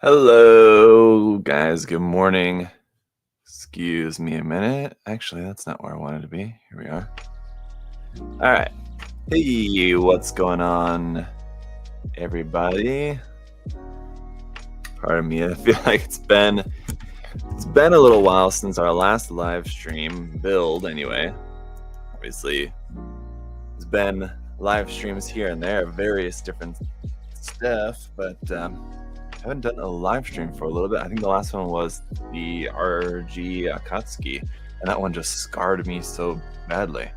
Hello, guys. Good morning. Excuse me a minute. Actually, that's not where I wanted to be. Here we are. All right. Hey, what's going on, everybody? Pardon me. I feel like it's been a little while since our last live stream build. Anyway, obviously, there's been live streams here and there, various different stuff, but I haven't done a live stream for a little bit. I think the last one was the RG Akatsuki, and that one just scarred me so badly.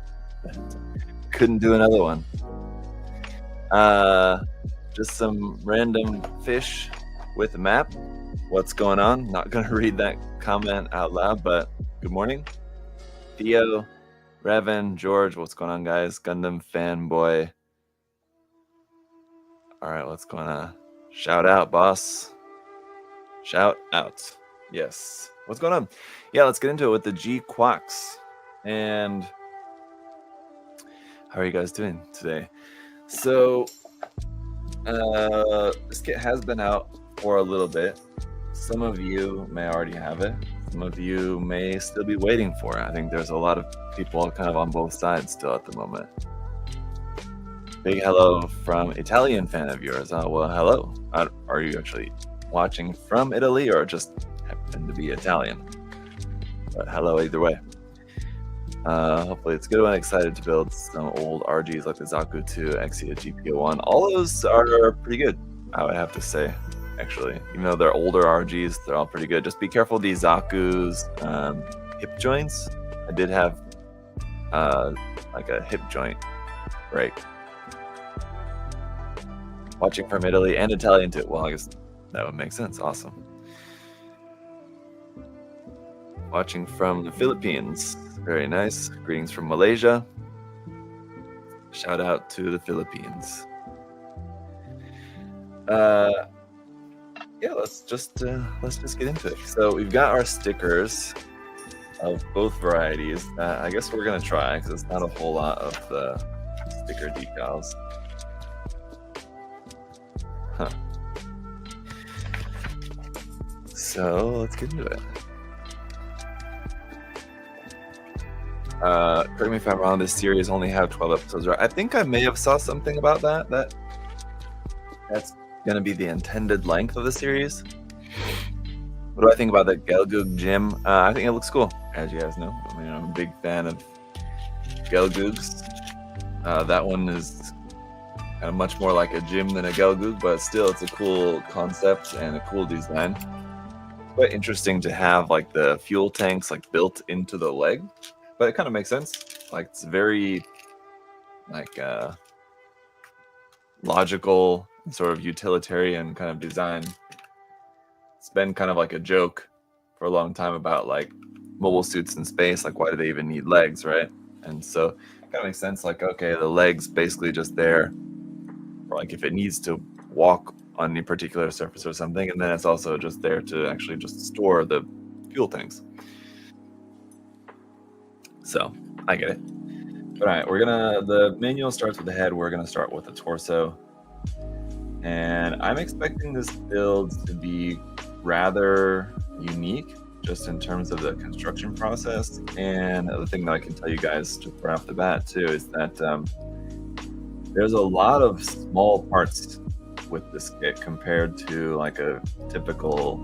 Couldn't do another one. Just some random fish with a map. What's going on? Not going to read that comment out loud, but good morning. Theo, Revan, George, what's going on, guys? Gundam fanboy. All right, what's going on? Shout out, boss. Shout out. Yes. What's going on? Yeah, let's get into it with the GQuuuuuux. And how are you guys doing today? So, this kit has been out for a little bit. Some of you may already have it. Some of you may still be waiting for it. I think there's a lot of people kind of on both sides still at the moment. Big hello from Italian fan of yours. Well, hello. Are you actually watching from Italy or just happen to be Italian? But hello either way. Hopefully it's good. I'm excited to build some old RGs like the Zaku 2, Exia GPO1. All those are pretty good, I would have to say, actually. Even though they're older RGs, they're all pretty good. Just be careful of these Zaku's hip joints. I did have like a hip joint break. Watching from Italy and Italian too. Well, I guess that would make sense. Awesome. Watching from the Philippines. Very nice. Greetings from Malaysia. Shout out to the Philippines. Yeah, let's just get into it. So we've got our stickers of both varieties. I guess we're gonna try because it's not a whole lot of the sticker decals. Huh. So let's get into it. Correct me if I'm wrong, this series only have 12 episodes, right? I think I may have saw something about that's gonna be the intended length of the series. What do I think about the Gelgoog gym? I think it looks cool, as you guys know. I mean, I'm a big fan of Gelgoogs. That one is kind of much more like a gym than a Gelgoog, but still it's a cool concept and a cool design. It's quite interesting to have like the fuel tanks like built into the leg, but it kind of makes sense. Like it's very like logical sort of utilitarian kind of design. It's been kind of like a joke for a long time about like mobile suits in space, like why do they even need legs, right? And so it kind of makes sense, like okay, the legs basically just there for like if it needs to walk on any particular surface or something, and then it's also just there to actually just store the fuel tanks. So I get it. All right, the manual starts with the head. We're gonna start with the torso. And I'm expecting this build to be rather unique just in terms of the construction process. And the thing that I can tell you guys just right off the bat too is that there's a lot of small parts with this kit compared to like a typical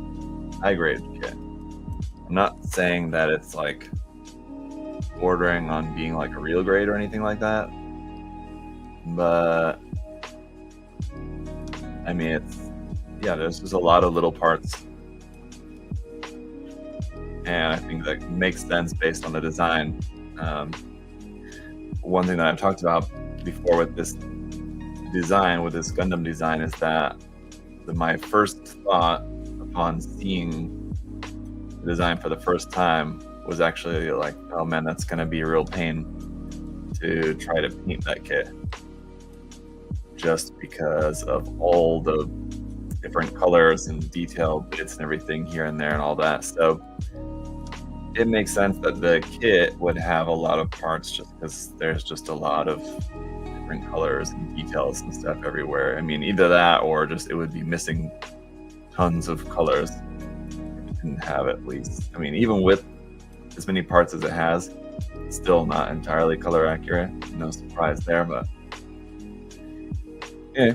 high-grade kit. I'm not saying that it's like bordering on being like a real grade or anything like that, but I mean, there's just a lot of little parts, and I think that makes sense based on the design. One thing that I've talked about before with this design, with this Gundam design, is that my first thought upon seeing the design for the first time was actually like, oh man, that's going to be a real pain to try to paint that kit. Just because of all the different colors and detailed bits and everything here and there and all that. So it makes sense that the kit would have a lot of parts just because there's just a lot of different colors and details and stuff everywhere. I mean, either that or just it would be missing tons of colors. Didn't have at least. I mean, even with as many parts as it has, it's still not entirely color accurate. No surprise there, but yeah.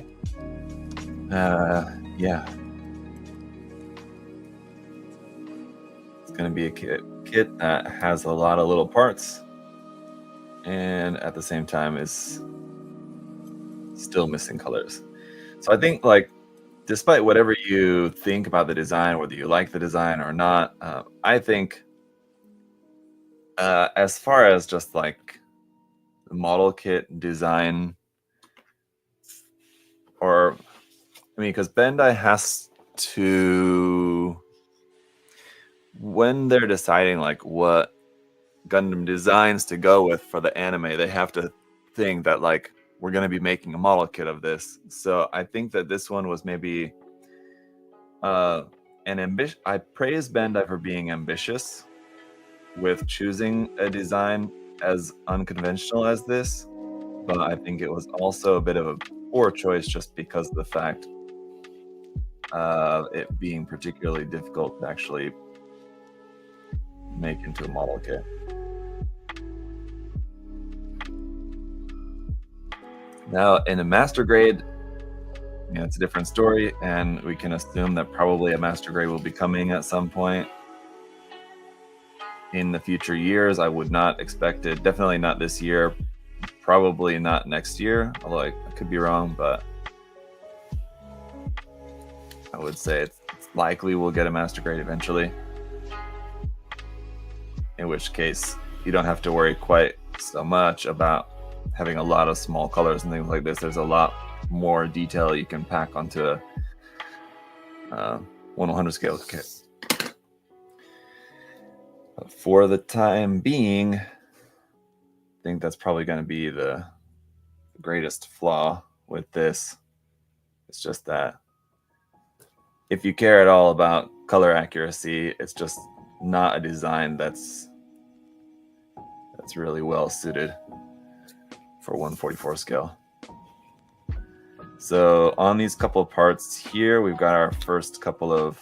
Yeah. It's gonna be a kit that has a lot of little parts, and at the same time is still missing colors. So I think, like, despite whatever you think about the design, whether you like the design or not, I think as far as just like the model kit design, or I mean, because Bandai has to, when they're deciding like what Gundam designs to go with for the anime, they have to think that like we're going to be making a model kit of this. So I think that this one was maybe an ambition. I praise Bandai for being ambitious with choosing a design as unconventional as this, but I think it was also a bit of a poor choice just because of the fact of it being particularly difficult to actually make into a model kit. Now, in a master grade, you know, it's a different story, and we can assume that probably a master grade will be coming at some point in the future years. I would not expect it. Definitely not this year. Probably not next year. Although I could be wrong, but I would say it's likely we'll get a master grade eventually. In which case, you don't have to worry quite so much about having a lot of small colors and things like this. There's a lot more detail you can pack onto a 1/100 scale kit. But for the time being, I think that's probably going to be the greatest flaw with this. It's just that if you care at all about color accuracy, it's just not a design that's really well suited for 1/44 scale. So on these couple of parts here, we've got our first couple of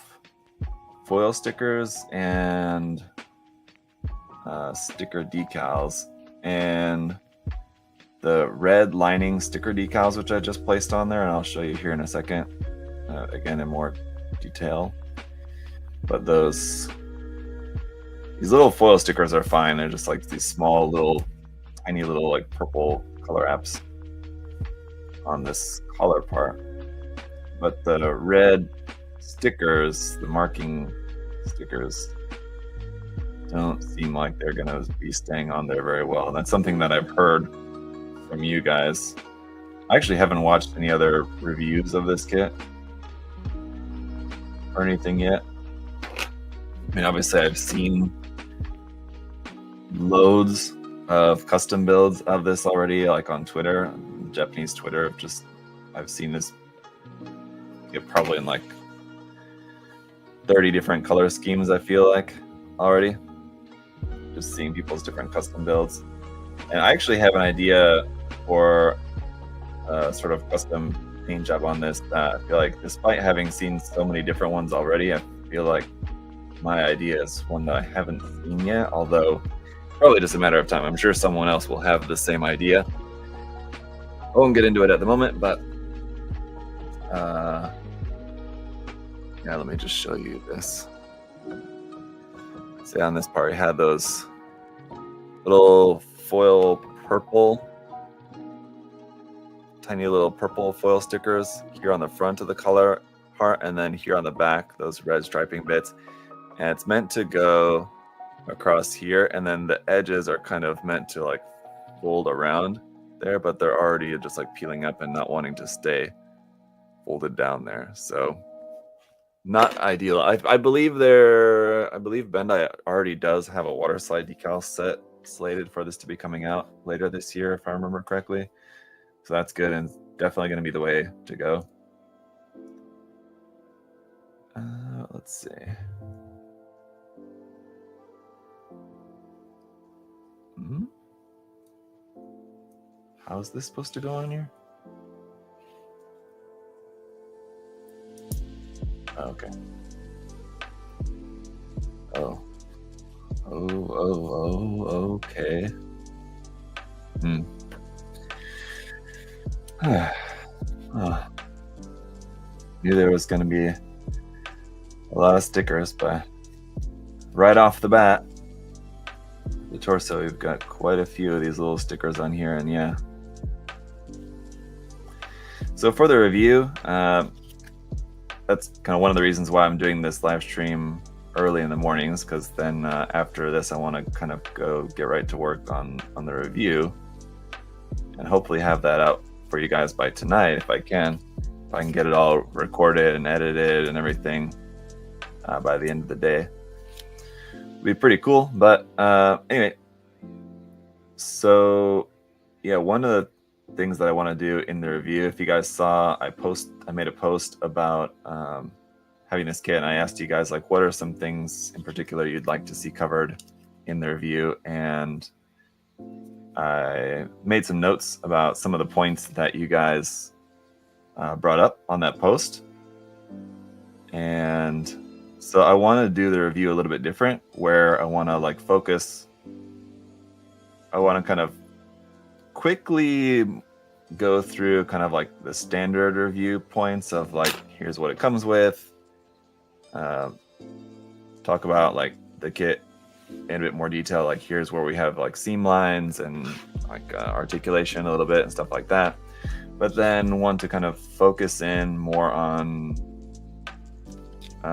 foil stickers and sticker decals, and the red lining sticker decals, which I just placed on there, and I'll show you here in a second, again in more detail. But these little foil stickers are fine. They're just like these small little tiny little like purple color apps on this collar part. But the red stickers, the marking stickers, don't seem like they're gonna be staying on there very well. And that's something that I've heard from you guys. I actually haven't watched any other reviews of this kit or anything yet. I mean, obviously I've seen loads of custom builds of this already, like on Twitter, Japanese Twitter. I've seen this probably in like 30 different color schemes, I feel like, already. Just seeing people's different custom builds. And I actually have an idea for a sort of custom paint job on this that I feel like, despite having seen so many different ones already, I feel like my idea is one that I haven't seen yet, although probably just a matter of time. I'm sure someone else will have the same idea. I won't get into it at the moment, but yeah, let me just show you this. See, on this part, we had those little foil purple, tiny little purple foil stickers here on the front of the color part, and then here on the back, those red striping bits. And it's meant to go across here, and then the edges are kind of meant to like fold around there, but they're already just like peeling up and not wanting to stay folded down there. So not ideal. I believe Bandai already does have a water slide decal set slated for this to be coming out later this year, if I remember correctly. So that's good, and definitely going to be the way to go. Let's see. How is this supposed to go on here? Okay. Oh. Okay. Hmm. Oh. Knew there was going to be a lot of stickers, but right off the bat, the torso, we've got quite a few of these little stickers on here, and yeah. So for the review, that's kind of one of the reasons why I'm doing this live stream early in the mornings, because then after this I want to kind of go get right to work on the review and hopefully have that out for you guys by tonight if I can get it all recorded and edited and everything by the end of the day. It'd be pretty cool. But anyway, so yeah, one of the things that I want to do in the review, if you guys saw, I made a post about having this kit, and I asked you guys, like, what are some things in particular you'd like to see covered in the review, and I made some notes about some of the points that you guys brought up on that post. And so I want to do the review a little bit different, where I want to like focus, I want to kind of quickly go through kind of like the standard review points of like, here's what it comes with, talk about like the kit in a bit more detail, like here's where we have like seam lines and like articulation a little bit and stuff like that, but then want to kind of focus in more on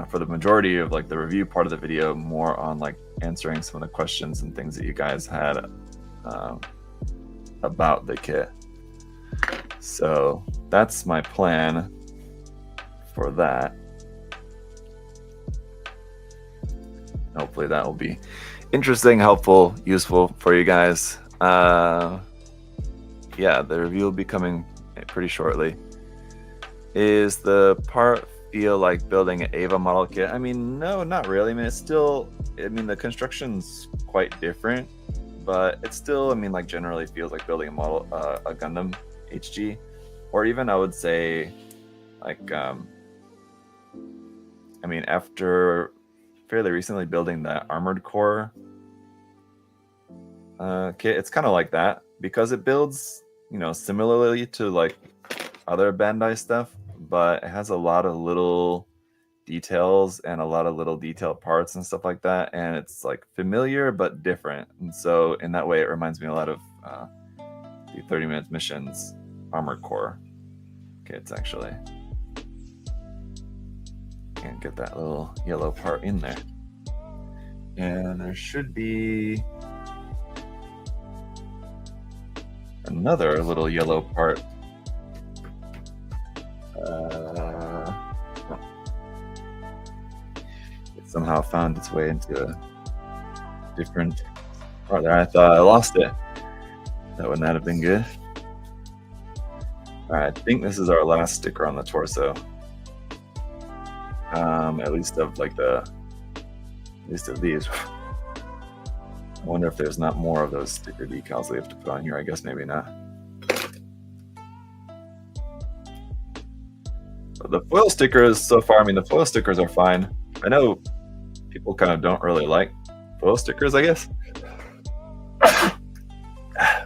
for the majority of like the review part of the video, more on like answering some of the questions and things that you guys had about the kit. So that's my plan for that. Hopefully that will be interesting, helpful, useful for you guys. Yeah, the review will be coming pretty shortly. Is the part feel like building an Ava model kit? I mean, no, not really. I mean, it's still, I mean, the construction's quite different, but it still, I mean, like generally feels like building a model, a Gundam HG, or even I would say like, I mean, after fairly recently building that Armored Core kit, it's kind of like that, because it builds, you know, similarly to like other Bandai stuff, but it has a lot of little details and a lot of little detailed parts and stuff like that, and it's like familiar but different. And so in that way it reminds me a lot of the 30 Minutes Missions Armored Core kits. Actually, can't get that little yellow part in there, and there should be another little yellow part. It somehow found its way into a different part there. I thought I lost it. That would not have been good. All right, I think this is our last sticker on the torso. At least of like at least of these. I wonder if there's not more of those sticker decals we have to put on here. I guess maybe not. But the foil stickers so far, I mean, the foil stickers are fine. I know people kind of don't really like foil stickers, I guess.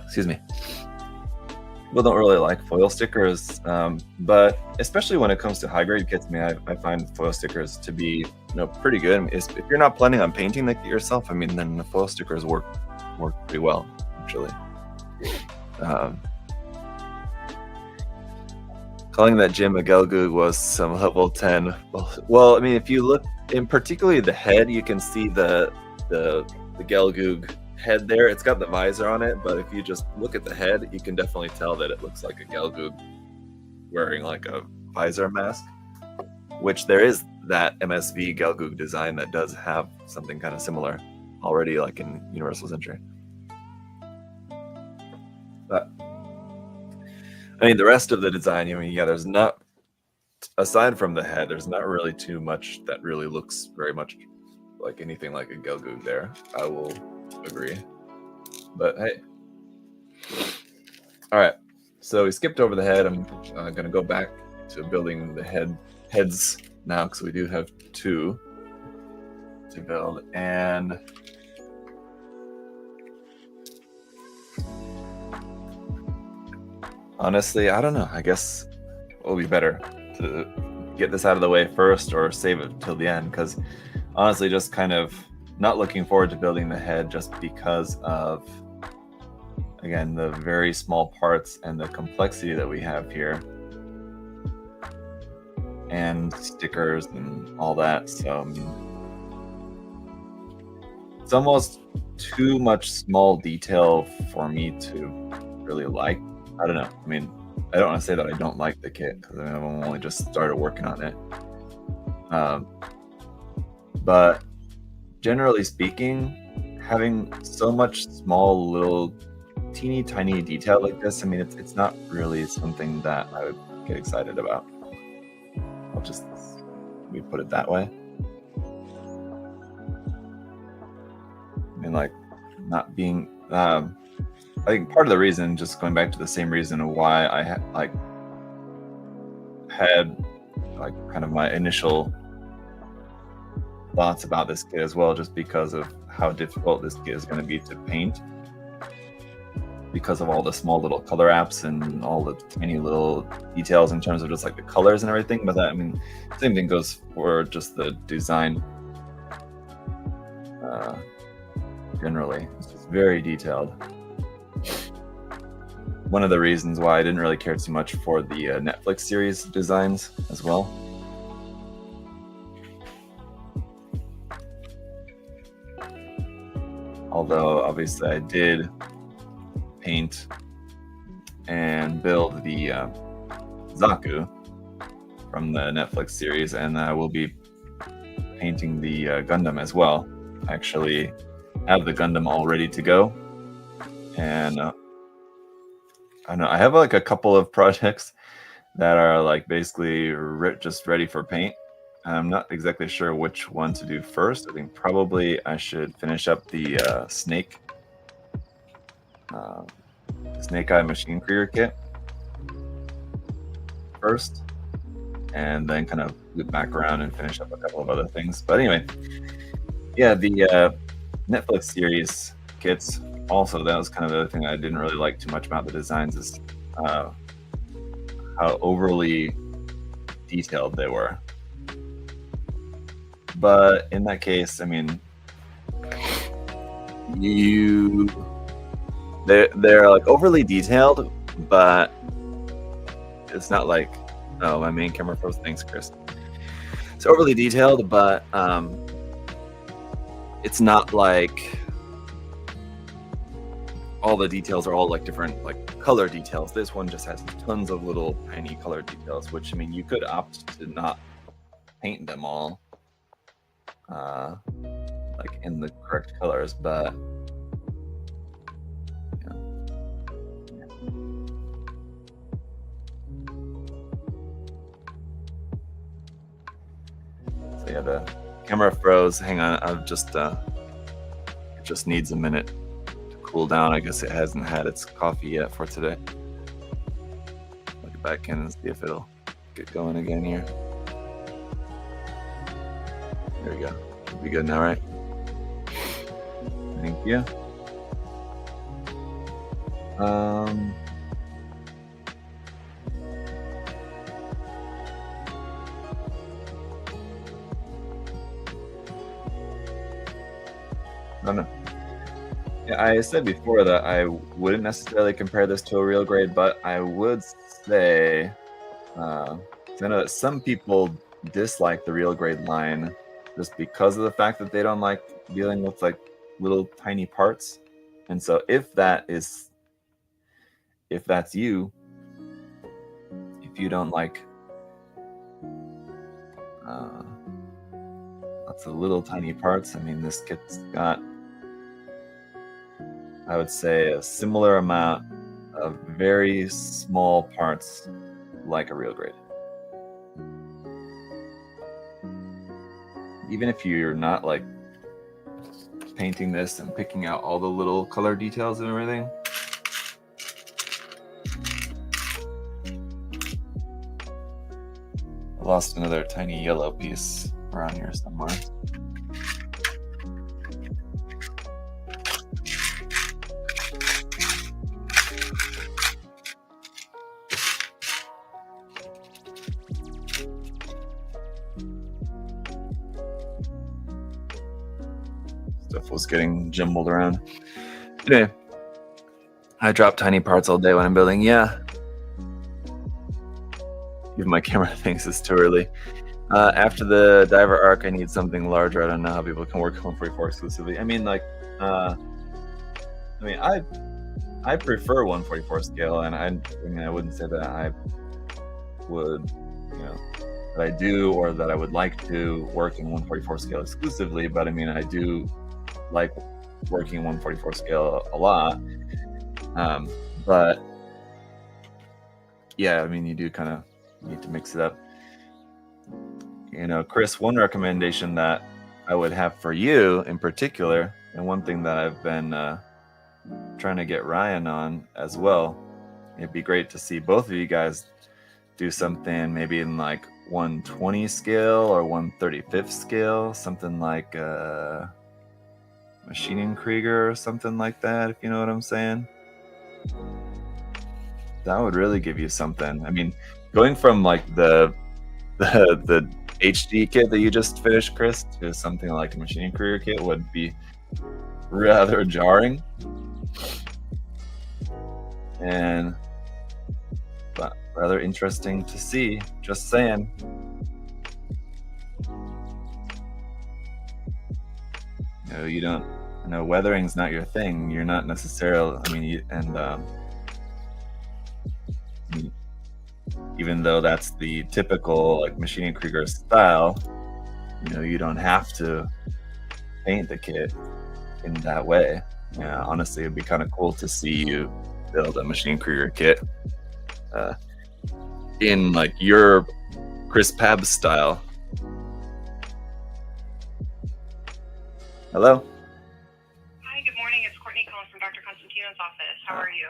Excuse me. People don't really like foil stickers, but especially when it comes to high-grade kits, I mean, I find foil stickers to be, you know, pretty good. I mean, if you're not planning on painting the kit yourself, I mean, then the foil stickers work pretty well, actually. Calling that Jim a Gelgoog was some level 10. Well, I mean, if you look in particularly the head, you can see the Gelgoog head there. It's got the visor on it, but if you just look at the head, you can definitely tell that it looks like a Gelgoog wearing like a visor mask, which there is that MSV Gelgoog design that does have something kind of similar already, like in Universal Century. But I mean, the rest of the design, I mean, yeah, there's not, aside from the head, there's not really too much that really looks very much like anything like a Gelgoog there. I will agree. But hey. All right. So we skipped over the head. I'm going to go back to building the heads now because we do have 2 to build, and honestly, I don't know. I guess it will be better to get this out of the way first or save it till the end, because honestly, just kind of not looking forward to building the head just because of, again, the very small parts and the complexity that we have here, and stickers and all that. So it's almost too much small detail for me to really like. I don't know. I mean, I don't want to say that I don't like the kit, because I've only just started working on it. But generally speaking, having so much small little teeny tiny detail like this, I mean, it's not really something that I would get excited about. I'll just, let me put it that way. I mean, like, not being, I think part of the reason, just going back to the same reason why I had kind of my initial thoughts about this kit as well, just because of how difficult this kit is going to be to paint, because of all the small little color apps and all the tiny little details in terms of just like the colors and everything. But that, I mean, same thing goes for just the design generally. It's just very detailed. One of the reasons why I didn't really care too much for the Netflix series designs as well. Although obviously I did paint and build the Zaku from the Netflix series, and I will be painting the Gundam as well. I actually have the Gundam all ready to go, and I don't know, I have like a couple of projects that are like basically just ready for paint. I'm not exactly sure which one to do first. I think probably I should finish up the Snake Eye Machine Creator kit first, and then kind of loop back around and finish up a couple of other things. But anyway, yeah, the Netflix series kits also, that was kind of the other thing I didn't really like too much about the designs, is how overly detailed they were. But in that case, I mean, they're like overly detailed, but it's not like, oh, my main camera froze. Thanks, Chris. It's overly detailed, but it's not like all the details are all like different like color details. This one just has tons of little tiny color details, which, I mean, you could opt to not paint them all like in the correct colors, but so yeah, the camera froze. Hang on, I've just it just needs a minute to cool down. I guess it hasn't had its coffee yet for today. Look it back in and see if it'll get going again here. There we go. Should be good now, right? Thank you. No. Yeah, I said before that I wouldn't necessarily compare this to a real grade, but I would say, I know that some people dislike the real grade line just because of the fact that they don't like dealing with like little tiny parts. And so if that's you, if you don't like lots of little tiny parts, I mean, this kit's got, I would say, a similar amount of very small parts like a real grade. Even if you're not like painting this and picking out all the little color details and everything, a lost another tiny yellow piece around here somewhere. Stuff was getting jumbled around. Anyway, I drop tiny parts all day when I'm building. Yeah. Even my camera thinks it's too early. After the diver arc, I need something larger. I don't know how people can work 144 exclusively. I mean, like, I prefer 144 scale, and I mean, I wouldn't say that I would, that I do or that I would like to work in 144 scale exclusively. But I mean, I do like working 144 scale a lot. But yeah, I mean, you do kind of need to mix it up. Chris, one recommendation that I would have for you in particular, and one thing that I've been trying to get Ryan on as well, it'd be great to see both of you guys do something maybe in like 120 scale or 135th scale, something like Machining Krieger or something like that, if you know what I'm saying. That would really give you something. I mean, going from like the HD kit that you just finished, Chris, to something like a Machining Krieger kit would be rather jarring, but rather interesting to see. Just saying. You don't. Weathering's not your thing. You're not necessarily. I mean, even though that's the typical like Machining Krieger style, you don't have to paint the kit in that way. Yeah, honestly, it'd be kind of cool to see you build a Machining Krieger kit in like your Chris Pab style. Hello? Hi, good morning. It's Courtney calling from Dr. Constantino's office. How are you?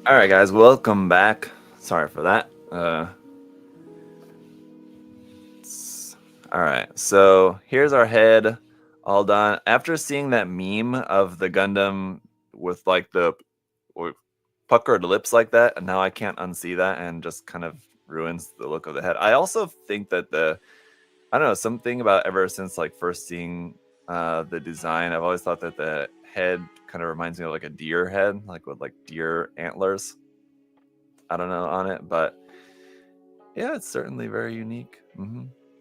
All right, guys, welcome back. Sorry for that. All right, so here's our head all done. After seeing that meme of the Gundam with like the puckered lips like that, and now I can't unsee that, and just kind of ruins the look of the head. I also think that I don't know, something about ever since like first seeing the design, I've always thought that the head kind of reminds me of like a deer head, like with like deer antlers. I don't know on it, but yeah, it's certainly very unique.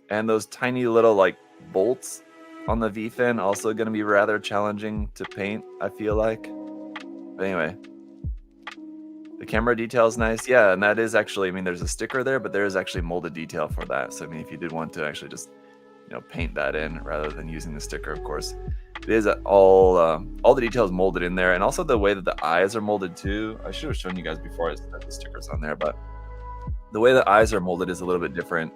And those tiny little like bolts on the V fin also going to be rather challenging to paint, I feel like. But anyway, the camera detail is nice. Yeah, and that is actually, I mean, there's a sticker there, but there is actually molded detail for that. So I mean, if you did want to actually just, you know, paint that in rather than using the sticker, of course, it is all the details molded in there, and also the way that the eyes are molded too. I should have shown you guys before I set the stickers on there, but the way the eyes are molded is a little bit different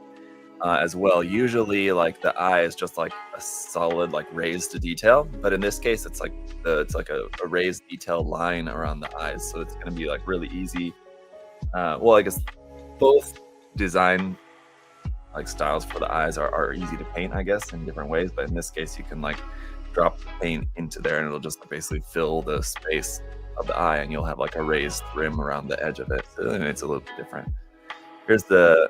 as well. Usually, like the eye is just like a solid, like raised detail, but in this case, it's like a raised detail line around the eyes, so it's going to be like really easy. Well, I guess both design like styles for the eyes are easy to paint, I guess, in different ways. But in this case, you can like drop the paint into there, and it'll just basically fill the space of the eye, and you'll have like a raised rim around the edge of it. So it's a little bit different. Here's the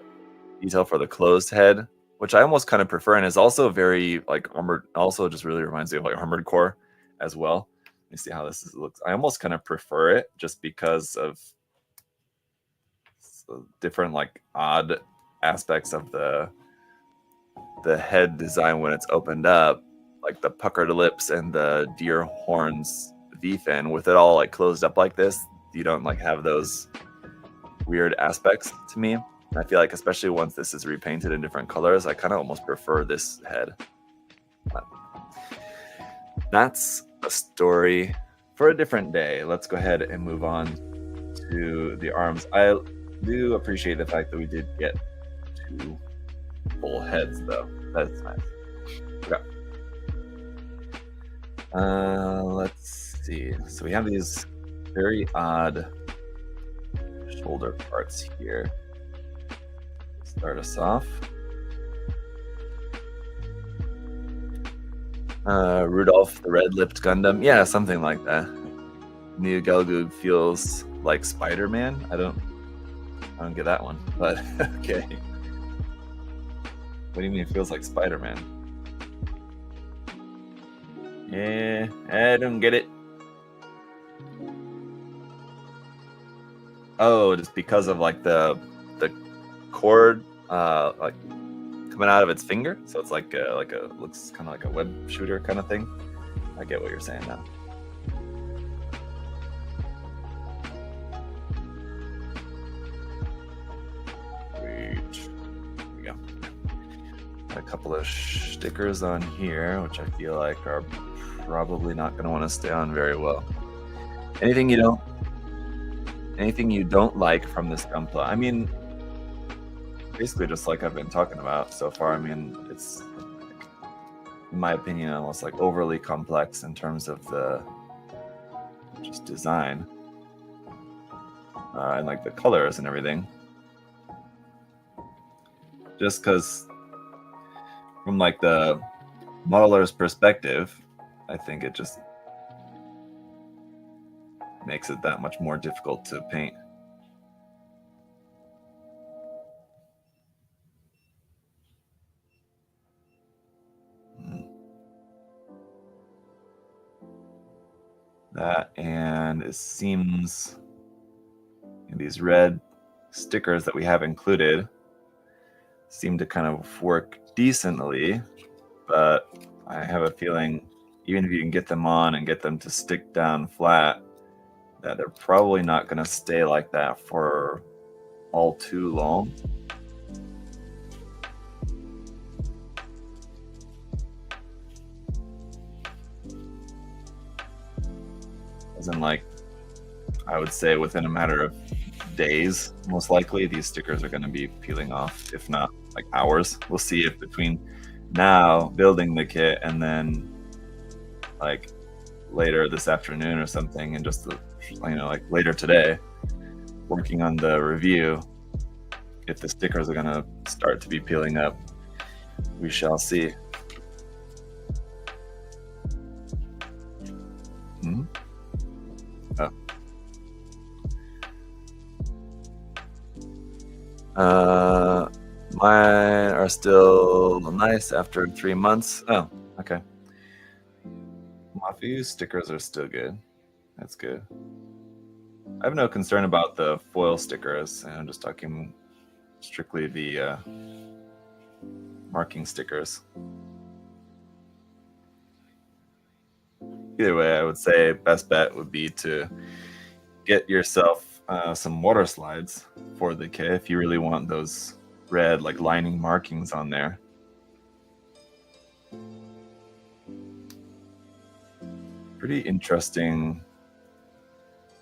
detail for the closed head, which I almost kind of prefer, and is also very like armored. Also, just really reminds me of like Armored Core as well. Let me see how this looks. I almost kind of prefer it just because of different like odd aspects of the head design when it's opened up, like the puckered lips and the deer horns V fin. With it all like closed up like this, you don't like have those weird aspects to me. I feel like especially once this is repainted in different colors, I kind of almost prefer this head. But that's a story for a different day. Let's go ahead and move on to the arms. I do appreciate the fact that we did get 2 full heads, though. That's nice. Okay. Let's see. So we have these very odd shoulder parts here. Start us off. Rudolph the Red-Lipped Gundam. Yeah, something like that. New Gelgoog feels like Spider-Man. I don't get that one, but okay. What do you mean it feels like Spider-Man? Yeah, I don't get it. Oh, just because of like the cord like coming out of its finger, so it's like a looks kind of like a web shooter kind of thing. I get what you're saying now. Sweet. Here we go. Got a couple of stickers on here, which I feel like are probably not going to want to stay on very well. Anything you don't like from this Gunpla? I mean, basically just like I've been talking about so far. I mean, it's, in my opinion, almost like overly complex in terms of the just design. and like the colors and everything. Just because from like the modeler's perspective, I think it just makes it that much more difficult to paint. That, and it seems these red stickers that we have included seem to kind of work decently, but I have a feeling even if you can get them on and get them to stick down flat, that they're probably not going to stay like that for all too long. As in, like, I would say within a matter of days, most likely, these stickers are going to be peeling off, if not like hours. We'll see if between now building the kit and then like later this afternoon or something, and just like later today, working on the review, if the stickers are going to start to be peeling up. We shall see. Mine are still nice after 3 months. Oh, okay. Mafiu's stickers are still good. That's good. I have no concern about the foil stickers. I'm just talking strictly the marking stickers. Either way, I would say best bet would be to get yourself some water slides for the kit if you really want those red like lining markings on there. Pretty interesting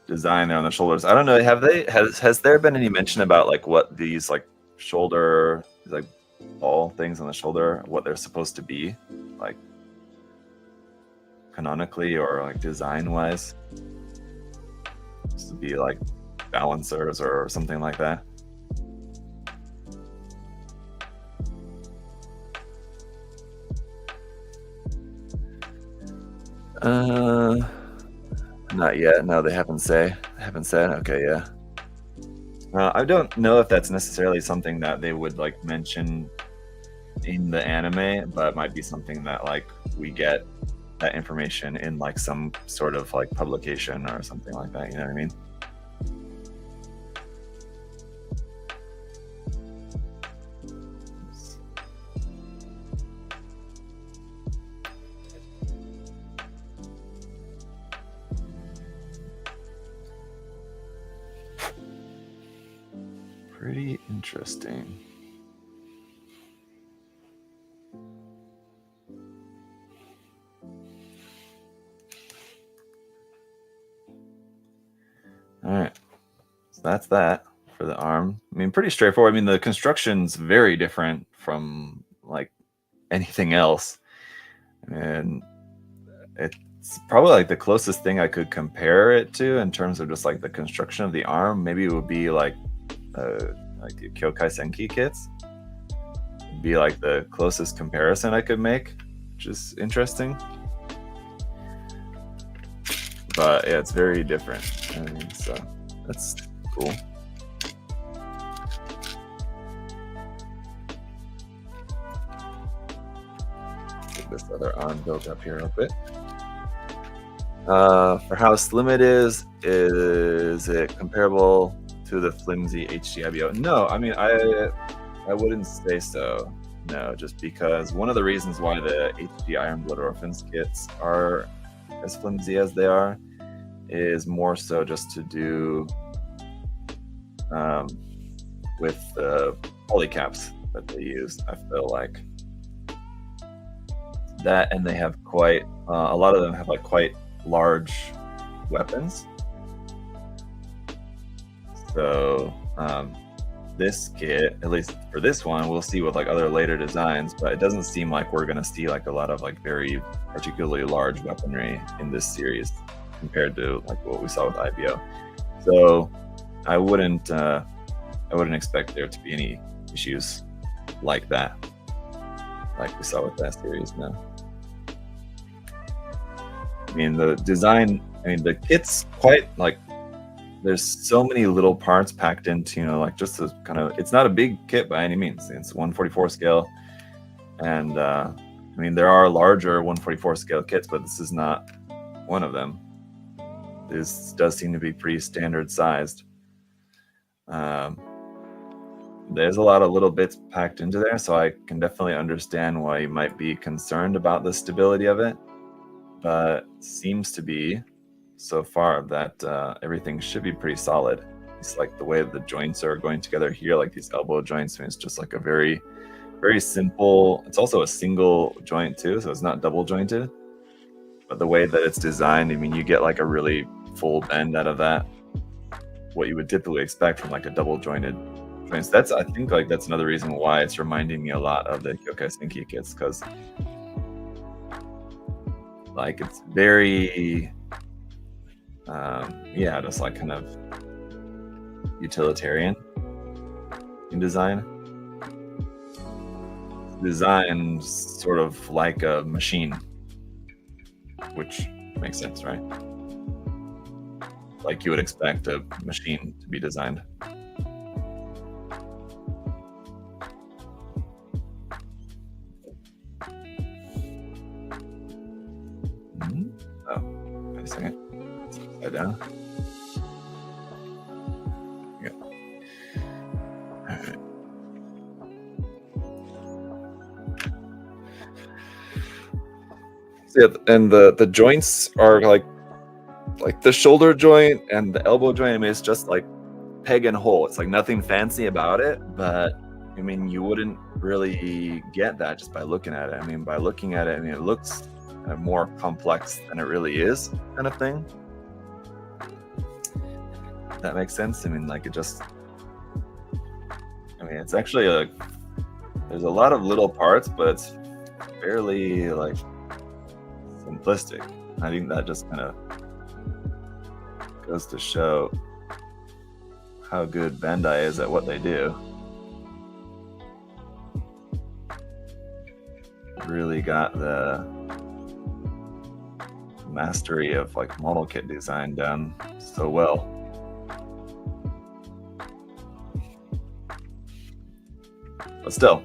design there on the shoulders. I don't know, has there been any mention about like what these like shoulder like ball things on the shoulder, what they're supposed to be like canonically or like design wise? To be like balancers or something like that. Not yet. No, they haven't said. Okay, yeah. I don't know if that's necessarily something that they would like mention in the anime, but it might be something that like we get that information in like some sort of like publication or something like that. You know what I mean? Pretty interesting. All right, so that's that for the arm. I mean, pretty straightforward. I mean, the construction's very different from like anything else, and it's probably like the closest thing I could compare it to in terms of just like the construction of the arm. Maybe it would be like the Kyokai Senki kits. It'd be like the closest comparison I could make, which is interesting. But yeah, it's very different. So that's cool. Get this other arm built up here a bit. For how slim it is it comparable to the flimsy HD IBO? No, I mean, I wouldn't say so. No, just because one of the reasons why the HD Iron Blood Orphans kits are as flimsy as they are is more so just to do with the polycaps that they use. I feel like that, and they have quite a lot of them have like quite large weapons. So this kit, at least for this one, we'll see with like other later designs, but it doesn't seem like we're gonna see like a lot of like very particularly large weaponry in this series compared to like what we saw with IBO. So I wouldn't expect there to be any issues like that, like we saw with that series now. I mean, the design, the kit's quite like, there's so many little parts packed into, like just a kind of, it's not a big kit by any means. It's 144 scale. And there are larger 144 scale kits, but this is not one of them. This does seem to be pretty standard sized. There's a lot of little bits packed into there, so I can definitely understand why you might be concerned about the stability of it. But seems to be, so far, that everything should be pretty solid. It's like the way the joints are going together here, like these elbow joints. It's just like a very, very simple. It's also a single joint too, so it's not double jointed. But the way that it's designed, you get like a really full bend out of that. What you would typically expect from like a double jointed joint. So I think that's another reason why it's reminding me a lot of the Kyokai Senki kits, because like it's very just like kind of utilitarian in design. Designed sort of like a machine, which makes sense, right? Like you would expect a machine to be designed. Oh, wait a second. Upside down. Yeah. All right. So yeah, and the joints are like the shoulder joint and the elbow joint. It's just like peg and hole. It's like nothing fancy about it, but you wouldn't really get that just by looking at it. By looking at it, it looks kind of more complex than it really is, kind of thing. That makes sense. It's actually there's a lot of little parts, but it's fairly like simplistic. I think that just kind of goes to show how good Bandai is at what they do. Really got the mastery of like model kit design done so well. But still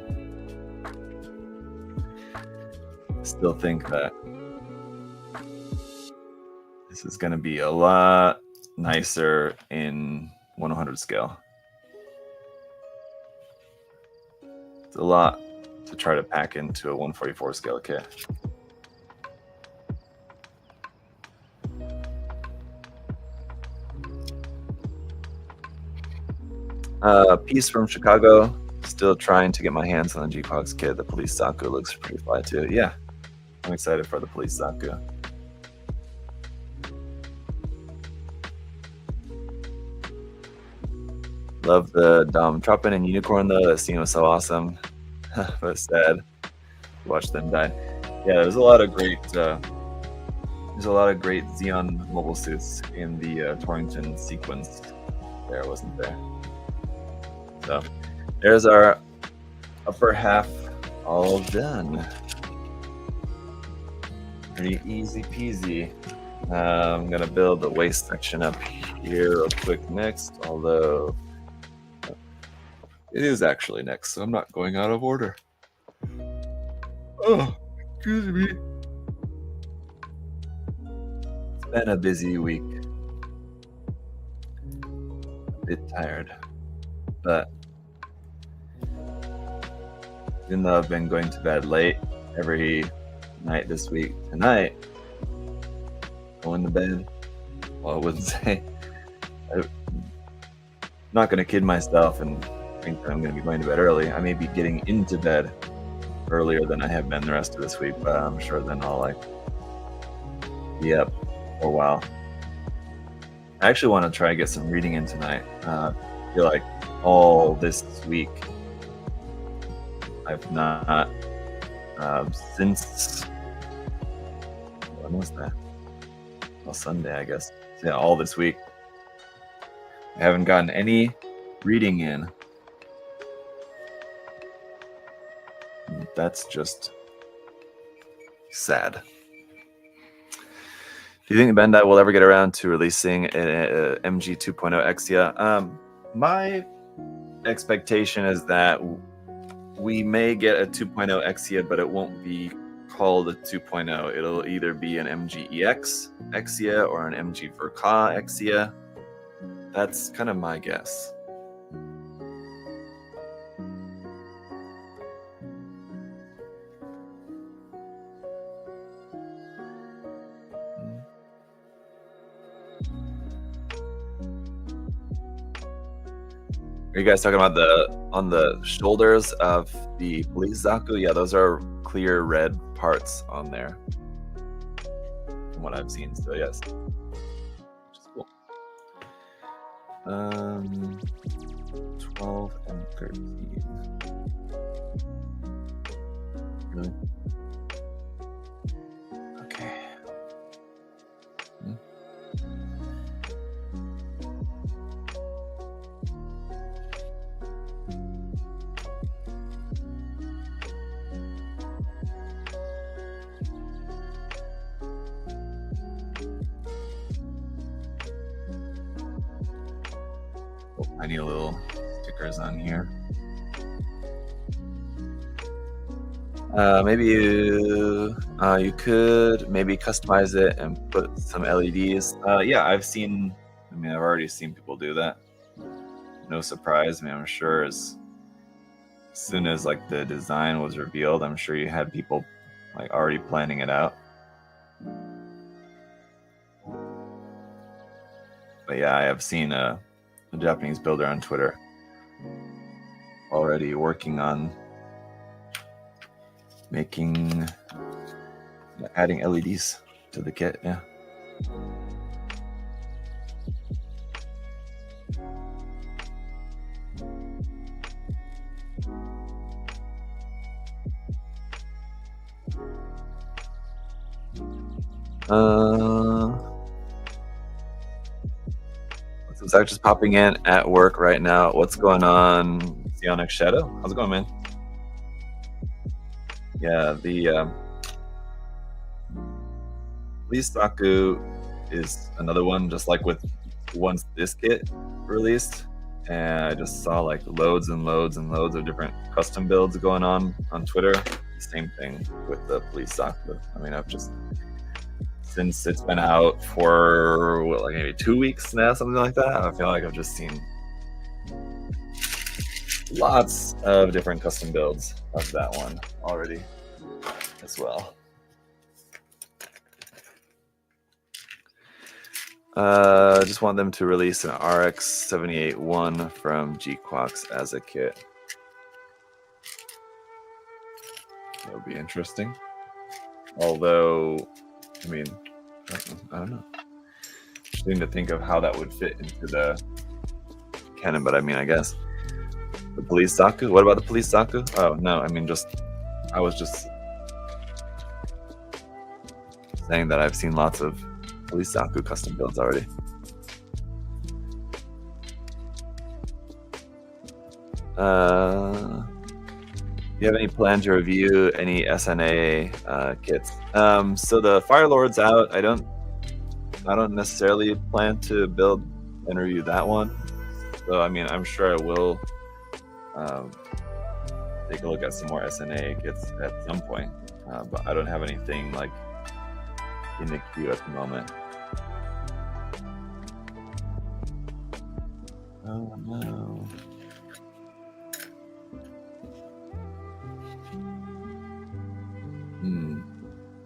think that this is going to be a lot nicer in 100 scale. It's a lot to try to pack into a 144 scale kit. Piece from Chicago. Still trying to get my hands on the GQuuuuuux kit. The Police Saku looks pretty fly too. Yeah, I'm excited for the Police Saku. Love the Dom Troppin and Unicorn though. That scene was so awesome. But it's sad to watch them die. Yeah, there's a lot of great Xeon mobile suits in the Torrington sequence. There, wasn't there? So there's our upper half all done. Pretty easy peasy. I'm gonna build the waist section up here real quick next, although it is actually next, so I'm not going out of order. Oh, excuse me. It's been a busy week. A bit tired. But even though I've been going to bed late every night this week, tonight, going to bed, well, I wouldn't say, I'm not going to kid myself and think that I'm going to be going to bed early. I may be getting into bed earlier than I have been the rest of this week, but I'm sure then I'll be up for a while. I actually want to try to get some reading in tonight. I feel like all this week I've not since, when was that? Well, Sunday, I guess. So yeah, all this week I haven't gotten any reading in. That's just sad. Do you think Bandai will ever get around to releasing a MG 2.0 Exia? My expectation is that we may get a 2.0 Exia, but it won't be called a 2.0. It'll either be an MG-EX Exia or an MG Verka Exia. That's kind of my guess. Are you guys talking about on the shoulders of the police Zaku? Yeah, those are clear red parts on there, from what I've seen. So yes, which is cool. 12 and 13. Really? Okay. Tiny little stickers on here. Maybe you could maybe customize it and put some LEDs. Yeah, I've already seen people do that. No surprise. I'm sure as soon as like the design was revealed, I'm sure you had people like already planning it out. But yeah, I have seen a Japanese builder on Twitter already working on adding LEDs to the kit. Yeah. Zach just popping in at work right now. What's going on, Sionic Shadow? How's it going, man? Yeah, the Police Zaku is another one, just like with once this kit released, and I just saw like loads and loads and loads of different custom builds going on Twitter. Same thing with the Police Zaku. I've just, since it's been out for like maybe 2 weeks now, something like that, I feel like I've just seen lots of different custom builds of that one already as well. Just want them to release an RX-78-1 from GQuuuuuux as a kit. That would be interesting. Although, I don't know. Interesting to think of how that would fit into the canon, but I guess. The Police Zaku? What about the Police Zaku? Oh, no, I was just saying that I've seen lots of Police Zaku custom builds already. Do you have any plan to review any SNA kits? So the Fire Lord's out. I don't necessarily plan to build and review that one. So I'm sure I will take a look at some more SNA kits at some point. But I don't have anything like in the queue at the moment. Oh no.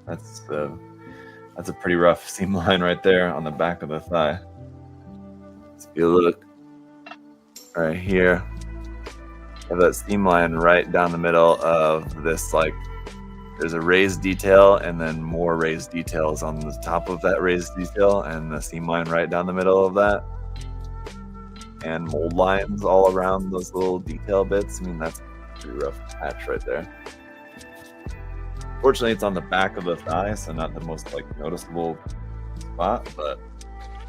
That's a pretty rough seam line right there on the back of the thigh. Let's be a look right here. I have that seam line right down the middle of this, like there's a raised detail and then more raised details on the top of that raised detail, and the seam line right down the middle of that, and mold lines all around those little detail bits. That's a pretty rough patch right there. Fortunately, it's on the back of the thigh, so not the most noticeable spot, but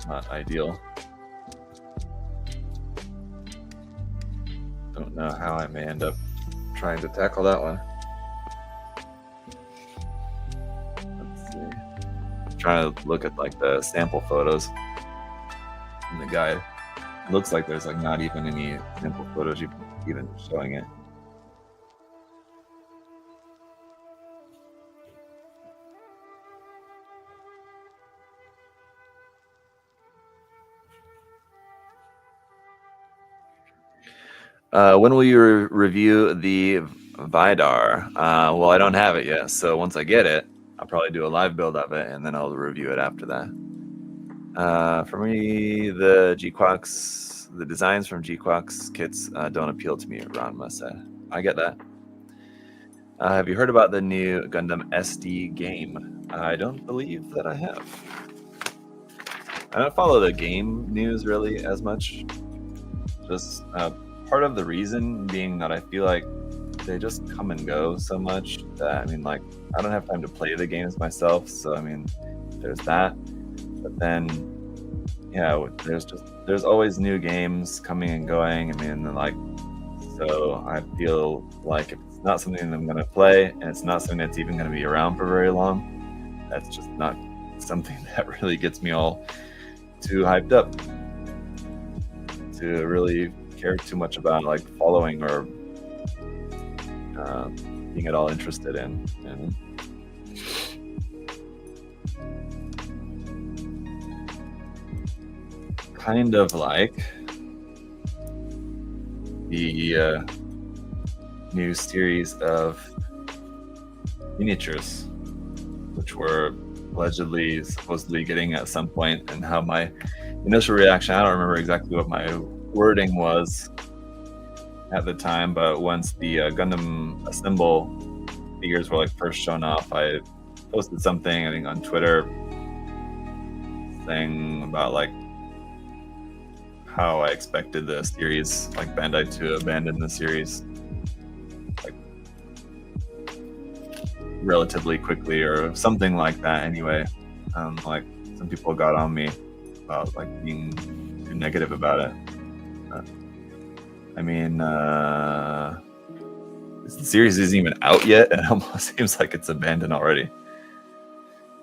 not ideal. don't know how I may end up trying to tackle that one. Let's see. Trying to look at like the sample photos in the guide. It looks like there's like not even any sample photos even showing it. When will you review the Vidar? Well, I don't have it yet, so once I get it, I'll probably do a live build of it, and then I'll review it after that. For me, the designs from GQuuuuuux kits don't appeal to me, Ranma said. I get that. Have you heard about the new Gundam SD game? I don't believe that I have. I don't follow the game news really as much. Just part of the reason being that I feel like they just come and go so much that, I mean, like, I don't have time to play the games myself, so I mean, there's that. But then, yeah, there's always new games coming and going. I mean, like, so I feel like if it's not something that I'm gonna play, and it's not something that's even gonna be around for very long, that's just not something that really gets me all too hyped up to really care too much about like following or being at all interested in. And kind of like the new series of miniatures, which were allegedly supposedly getting at some point, and how my initial reaction, I don't remember exactly what my wording was at the time, but once the Gundam Assemble figures were like first shown off, I posted something, I think, on Twitter saying about like how I expected the series, like Bandai, to abandon the series like relatively quickly or something like that. Anyway, like some people got on me about like being too negative about it. I mean, the series isn't even out yet, and it almost seems like it's abandoned already.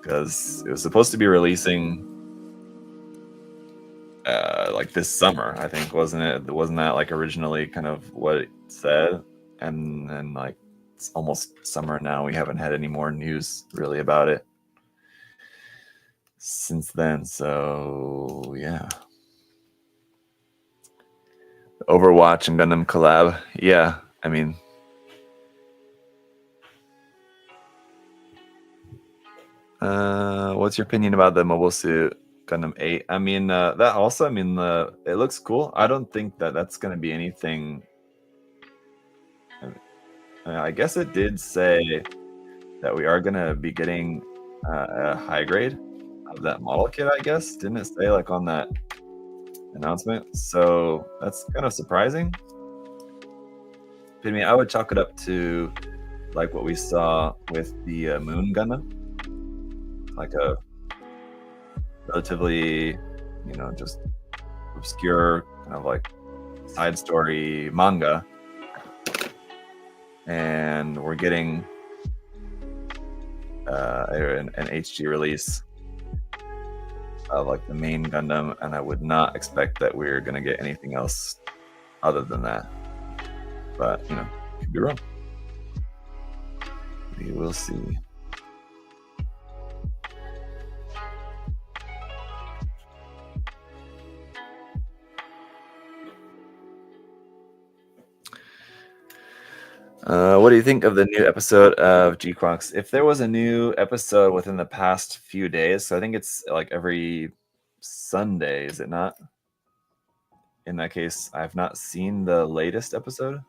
Because it was supposed to be releasing like this summer, I think, wasn't it? Wasn't that like originally kind of what it said? And then like it's almost summer now. We haven't had any more news really about it since then. So yeah. Overwatch and Gundam collab. Yeah, I mean, what's your opinion about the Mobile Suit Gundam 8? I mean, that also, I mean, it looks cool. I don't think that that's going to be anything. I guess it did say that we are going to be getting a high grade of that model kit, I guess. Didn't it say like on that announcement? So that's kind of surprising. I mean, I would chalk it up to like what we saw with the Moon Gundam, like a relatively, you know, just obscure kind of like side story manga, and we're getting an HG release of like the main Gundam, and I would not expect that we're gonna get anything else other than that. But you know, could be wrong. We will see. What do you think of the new episode of GQuuuuuux? If there was a new episode within the past few days, so I think it's like every Sunday, is it not? In that case, I've not seen the latest episode.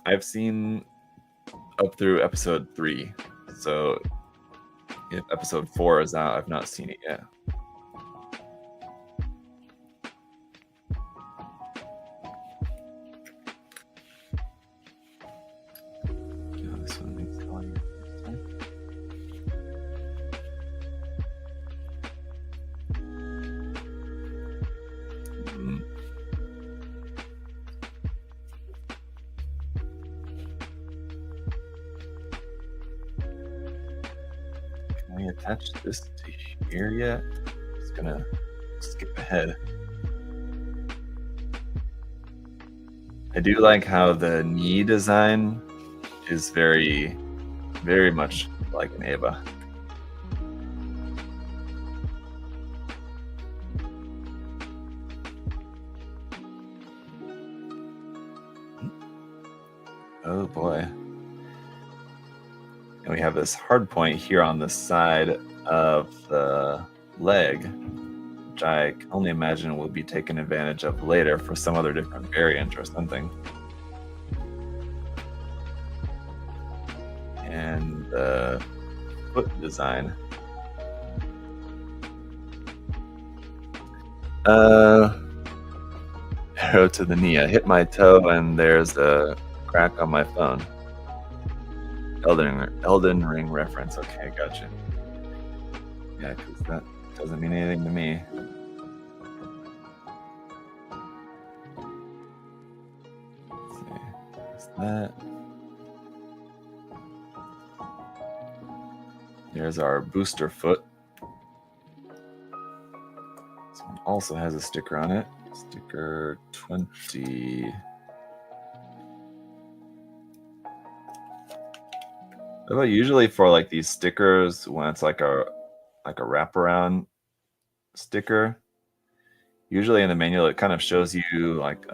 I've seen up through episode 3, so if episode 4 is out, I've not seen it yet. Can I attach this to here yet? Just gonna skip ahead. I do like how the knee design is very, very much like an Eva. Oh boy. And we have this hard point here on the side of the leg, which I can only imagine will be taken advantage of later for some other different variant or something. And the foot design. Arrow to the knee. I hit my toe and there's a crack on my phone. Elden Ring reference. Okay, gotcha. Yeah, because that doesn't mean anything to me. Let's see. What's that? There's our booster foot. This one also has a sticker on it. Sticker 20. But usually for like these stickers, when it's like a wraparound sticker, usually in the manual it kind of shows you like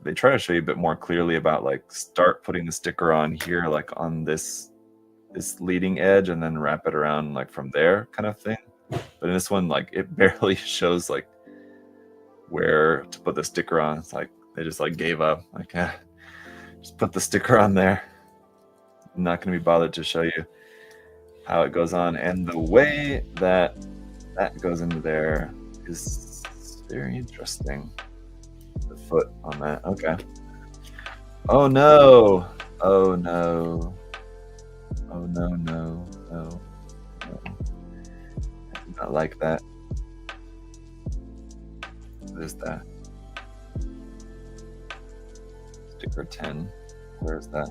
they try to show you a bit more clearly about like start putting the sticker on here, like on this leading edge, and then wrap it around like from there, kind of thing. But in this one, like it barely shows like where to put the sticker on. It's like they just like gave up. Like, just put the sticker on there. I'm not going to be bothered to show you how it goes on, and the way that goes into there is very interesting. The foot on that. Okay. Oh no! Oh no! Oh no! No! No! No! I do not like that. What is that? Sticker 10. Where is that?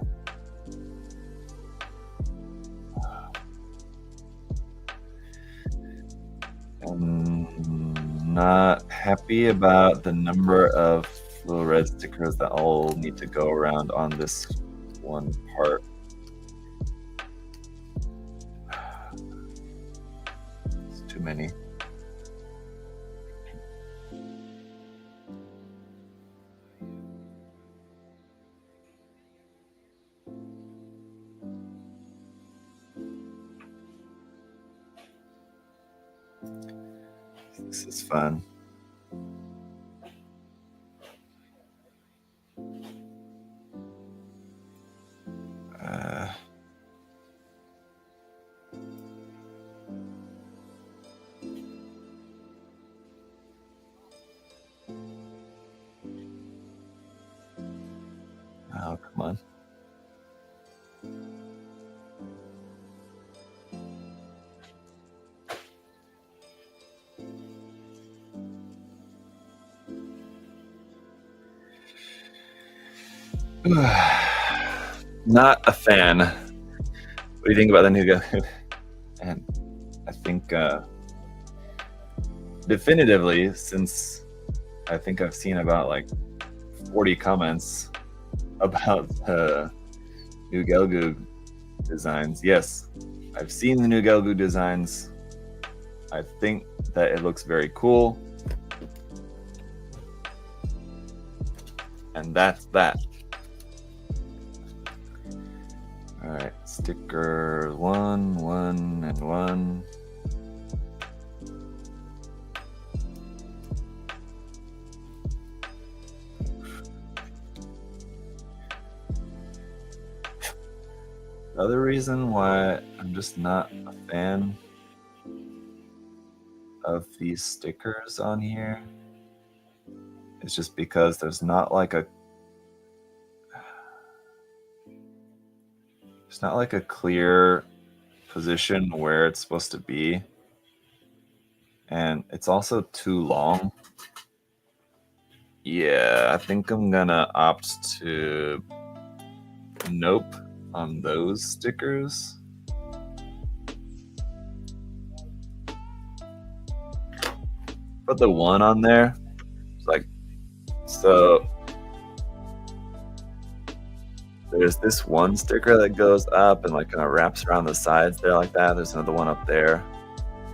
I'm not happy about the number of little red stickers that all need to go around on this one part. It's too many. This is fun. Oh, come on. Not a fan. What do you think about the new guy? And I think definitively, since I think I've seen about like 40 comments about the new Gelgoog designs. Yes, I've seen the new Gelgoog designs. I think that it looks very cool. And that's that. All right, sticker 1, 1, and 1. The other reason why I'm just not a fan of these stickers on here is just because there's not like a clear position where it's supposed to be, and it's also too long. Yeah, I think I'm gonna opt to nope on those stickers. put the one on there. It's like, so there's this one sticker that goes up and like kind of wraps around the sides there like that. There's another one up there,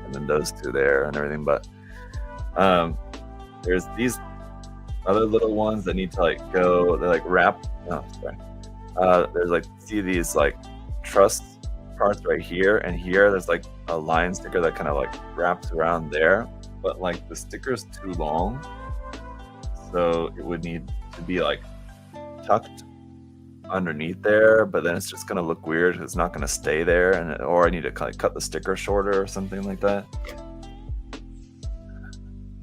and then those two there and everything. But there's these other little ones that need to like go. They're like wrap. Oh, sorry. There's like, see these like truss parts right here and here. There's like a line sticker that kind of like wraps around there, but like the sticker's too long, so it would need to be like tucked underneath there, but then it's just gonna look weird. It's not gonna stay there, and or I need to kind of cut the sticker shorter or something like that.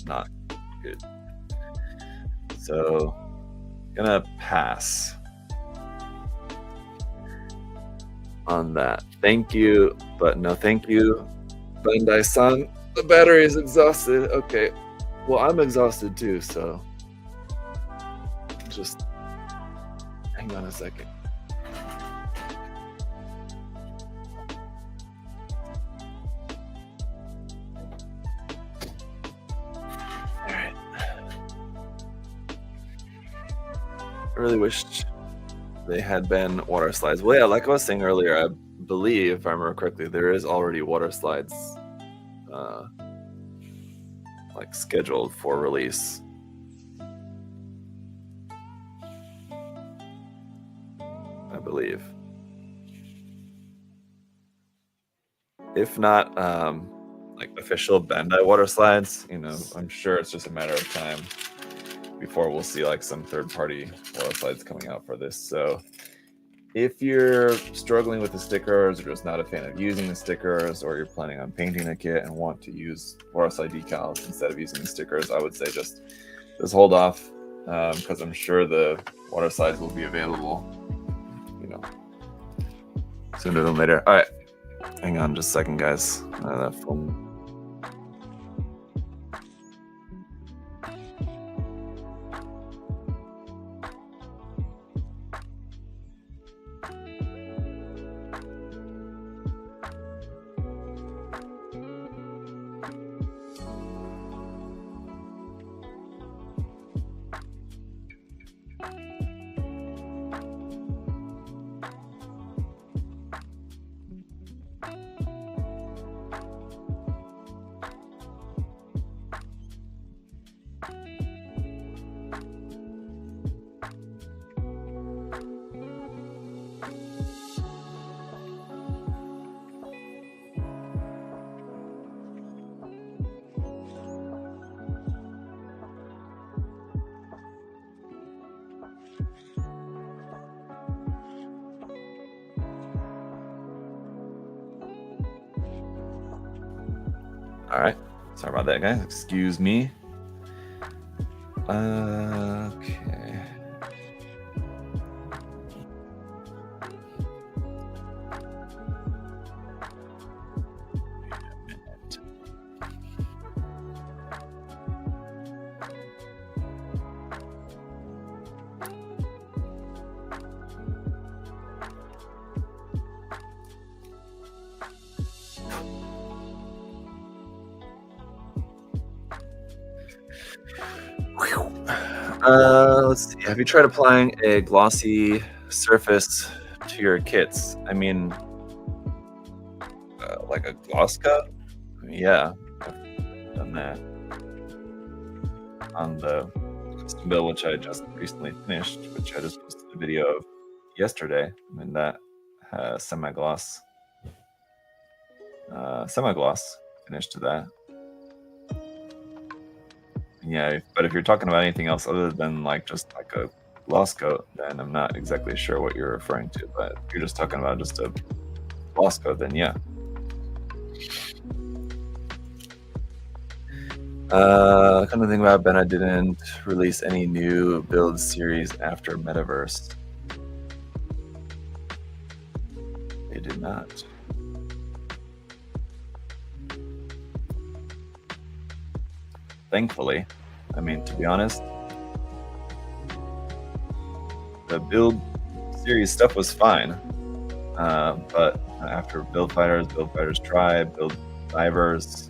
Not good. So gonna pass on that. Thank you, but no thank you, Bandai-san. The battery is exhausted. Okay, well, I'm exhausted too, so just hang on a second. All right. I really wished they had been water slides. Well, yeah, like I was saying earlier, I believe, if I remember correctly, there is already water slides like scheduled for release. I believe. If not like official Bandai water slides, you know, I'm sure it's just a matter of time before we'll see like some third-party water slides coming out for this. So if you're struggling with the stickers or just not a fan of using the stickers, or you're planning on painting a kit and want to use water slide decals instead of using the stickers, I would say just hold off, because I'm sure the water slides will be available, you know, sooner than later. All right, hang on just a second, guys. That phone. All right, sorry about that, guys. Excuse me. Okay. Let's see. Have you tried applying a glossy surface to your kits? I mean, like a gloss coat? Yeah, I've done that on the custom build, which I just recently finished, which I just posted a video of yesterday. I mean, that has semi-gloss finish to that. Yeah, but if you're talking about anything else other than like just like a gloss coat, then I'm not exactly sure what you're referring to. But if you're just talking about just a gloss coat, then yeah. Kind of thing about Ben, I didn't release any new build series after Metaverse. They did not. Thankfully. I mean, to be honest, the build series stuff was fine, but after Build Fighters Tribe, Build Divers,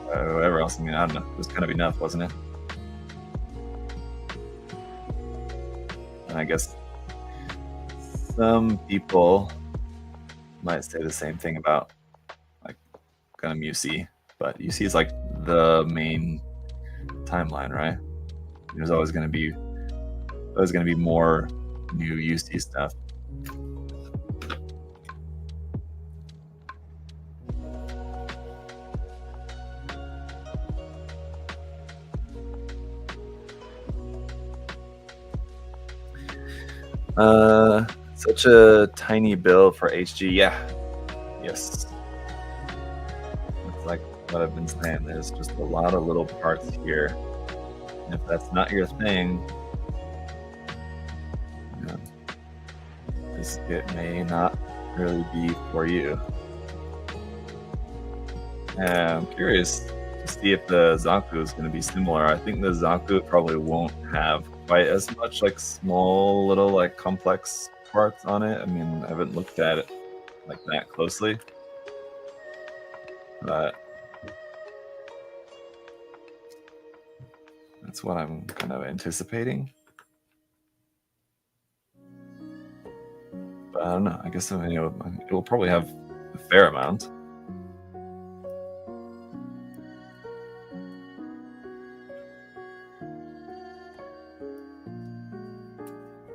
whoever else. I mean, I don't know. It was kind of enough, wasn't it? And I guess some people might say the same thing about like Gundam UC, but UC is like the main timeline, right? There's always going to be more new UC stuff. Such a tiny build for HG. Yeah. Yes. It's like what I've been saying. There's just a lot of little parts here. And if that's not your thing, this kit may not really be for you. I'm curious to see if the Zaku is going to be similar. I think the Zaku probably won't have quite as much like small little like complex parts on it. I mean, I haven't looked at it like that closely, but that's what I'm kind of anticipating. But I don't know. I guess it will probably have a fair amount.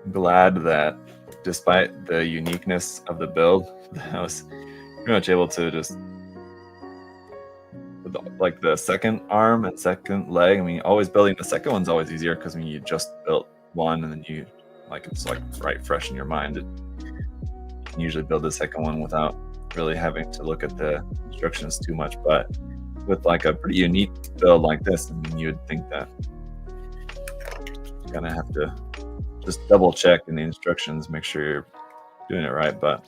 I'm glad that despite the uniqueness of the build, I was pretty much able to just, like the second arm and second leg, I mean, always building the second one's always easier because I mean, you just built one and then you, like, it's like right fresh in your mind. You can usually build the second one without really having to look at the instructions too much. But with like a pretty unique build like this, I mean, you would think that you're gonna have to just double check in the instructions, make sure you're doing it right. But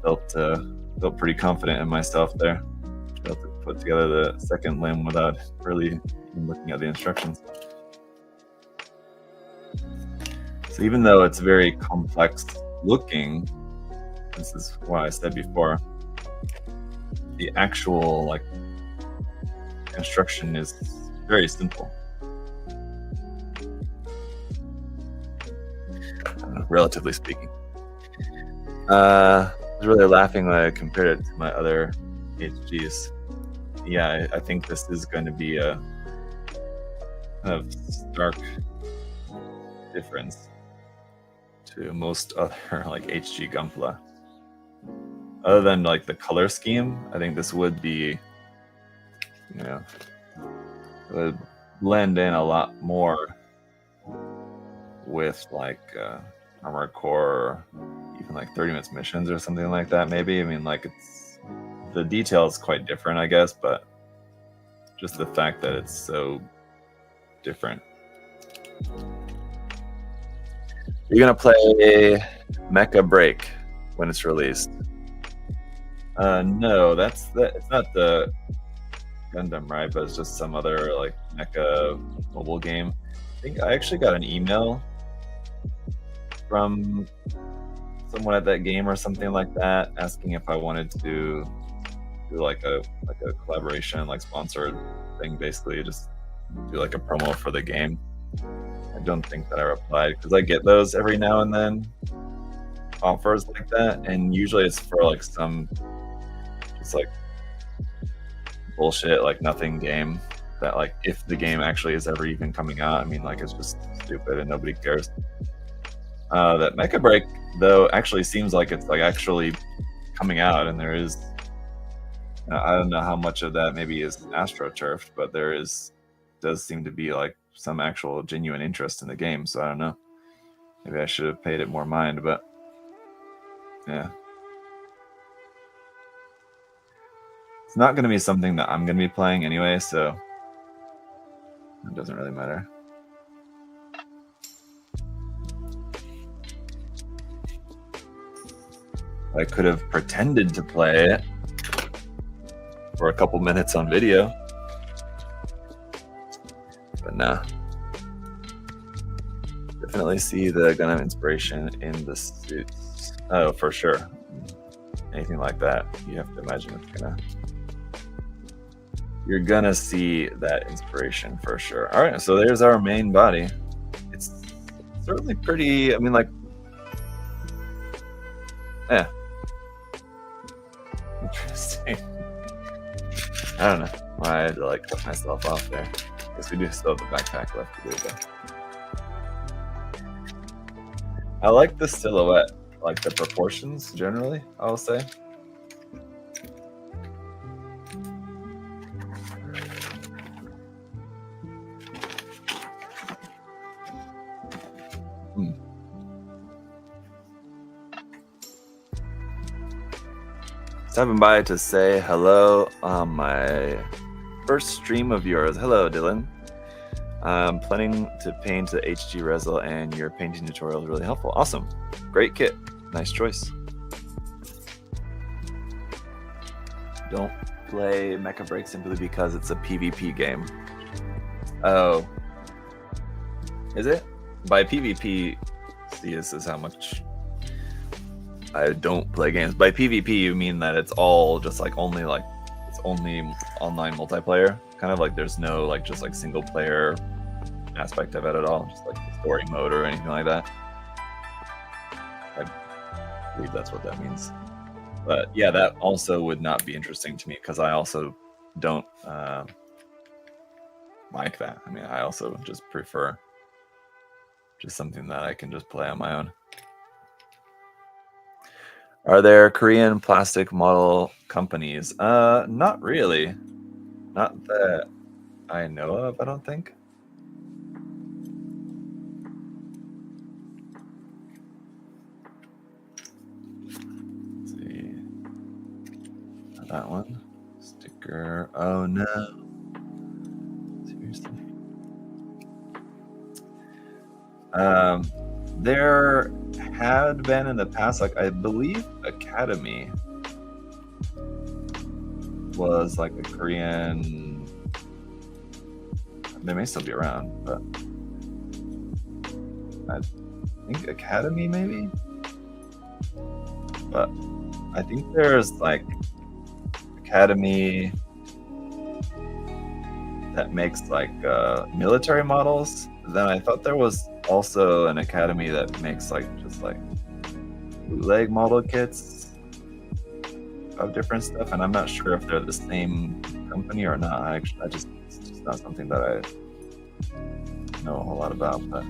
felt pretty confident in myself there. Able to put together the second limb without really even looking at the instructions. So even though it's very complex looking, this is what I said before, the actual like construction is very simple. Relatively speaking. I was really laughing when I compared it to my other HGs. Yeah, I think this is going to be a kind of stark difference to most other like HG Gunpla. Other than like the color scheme, I think this would be, you know, would blend in a lot more with like Armored Core, or even like 30 minutes missions or something like that. Maybe, I mean, like it's, the detail is quite different, I guess, but just the fact that it's so different. You're gonna play Mecha Break when it's released? No, it's not the Gundam, right? But it's just some other like Mecha mobile game. I think I actually got an email from someone at that game or something like that, asking if I wanted to do like a collaboration, like sponsored thing, basically just do like a promo for the game. I don't think that I replied because I get those every now and then, offers like that, and usually it's for like some just like bullshit like nothing game that like if the game actually is ever even coming out, I mean, like it's just stupid and nobody cares. That Mecha Break though actually seems like it's like actually coming out, and there is, I don't know how much of that maybe is astroturfed, but does seem to be like some actual genuine interest in the game. So I don't know, maybe I should have paid it more mind, but yeah, it's not going to be something that I'm going to be playing anyway, so it doesn't really matter. I could have pretended to play it for a couple minutes on video, but nah. Definitely see the Gundam inspiration in the suits. Oh, for sure. Anything like that, you have to imagine it's gonna you're gonna see that inspiration for sure. All right, so there's our main body. It's certainly pretty. I mean, like, yeah, interesting. I don't know why I had to like cut myself off there. Guess we do still have the backpack left to do though. I like the silhouette, like the proportions generally, I'll say. Stopping by to say hello on my first stream of yours. Hello, Dylan. I'm planning to paint the HG Resil, and your painting tutorial is really helpful. Awesome. Great kit. Nice choice. Don't play Mecha Break simply because it's a PvP game. Oh. Is it? By PvP, see, this is how much I don't play games. By PvP, you mean that it's all just like only online multiplayer? Kind of like there's no like just like single player aspect of it at all, just like the story mode or anything like that. I believe that's what that means. But yeah, that also would not be interesting to me because I also don't like that. I mean, I also just prefer just something that I can just play on my own. Are there Korean plastic model companies? Not really. Not that I know of, I don't think. Let's see. That one. Sticker. Oh no. Seriously. There had been in the past, like I believe Academy was like a Korean. They may still be around, but I think Academy maybe. But I think there's like Academy that makes like military models. Then I thought there was also an Academy that makes like just like bootleg model kits of different stuff, and I'm not sure if they're the same company or not. It's just not something that I know a whole lot about. But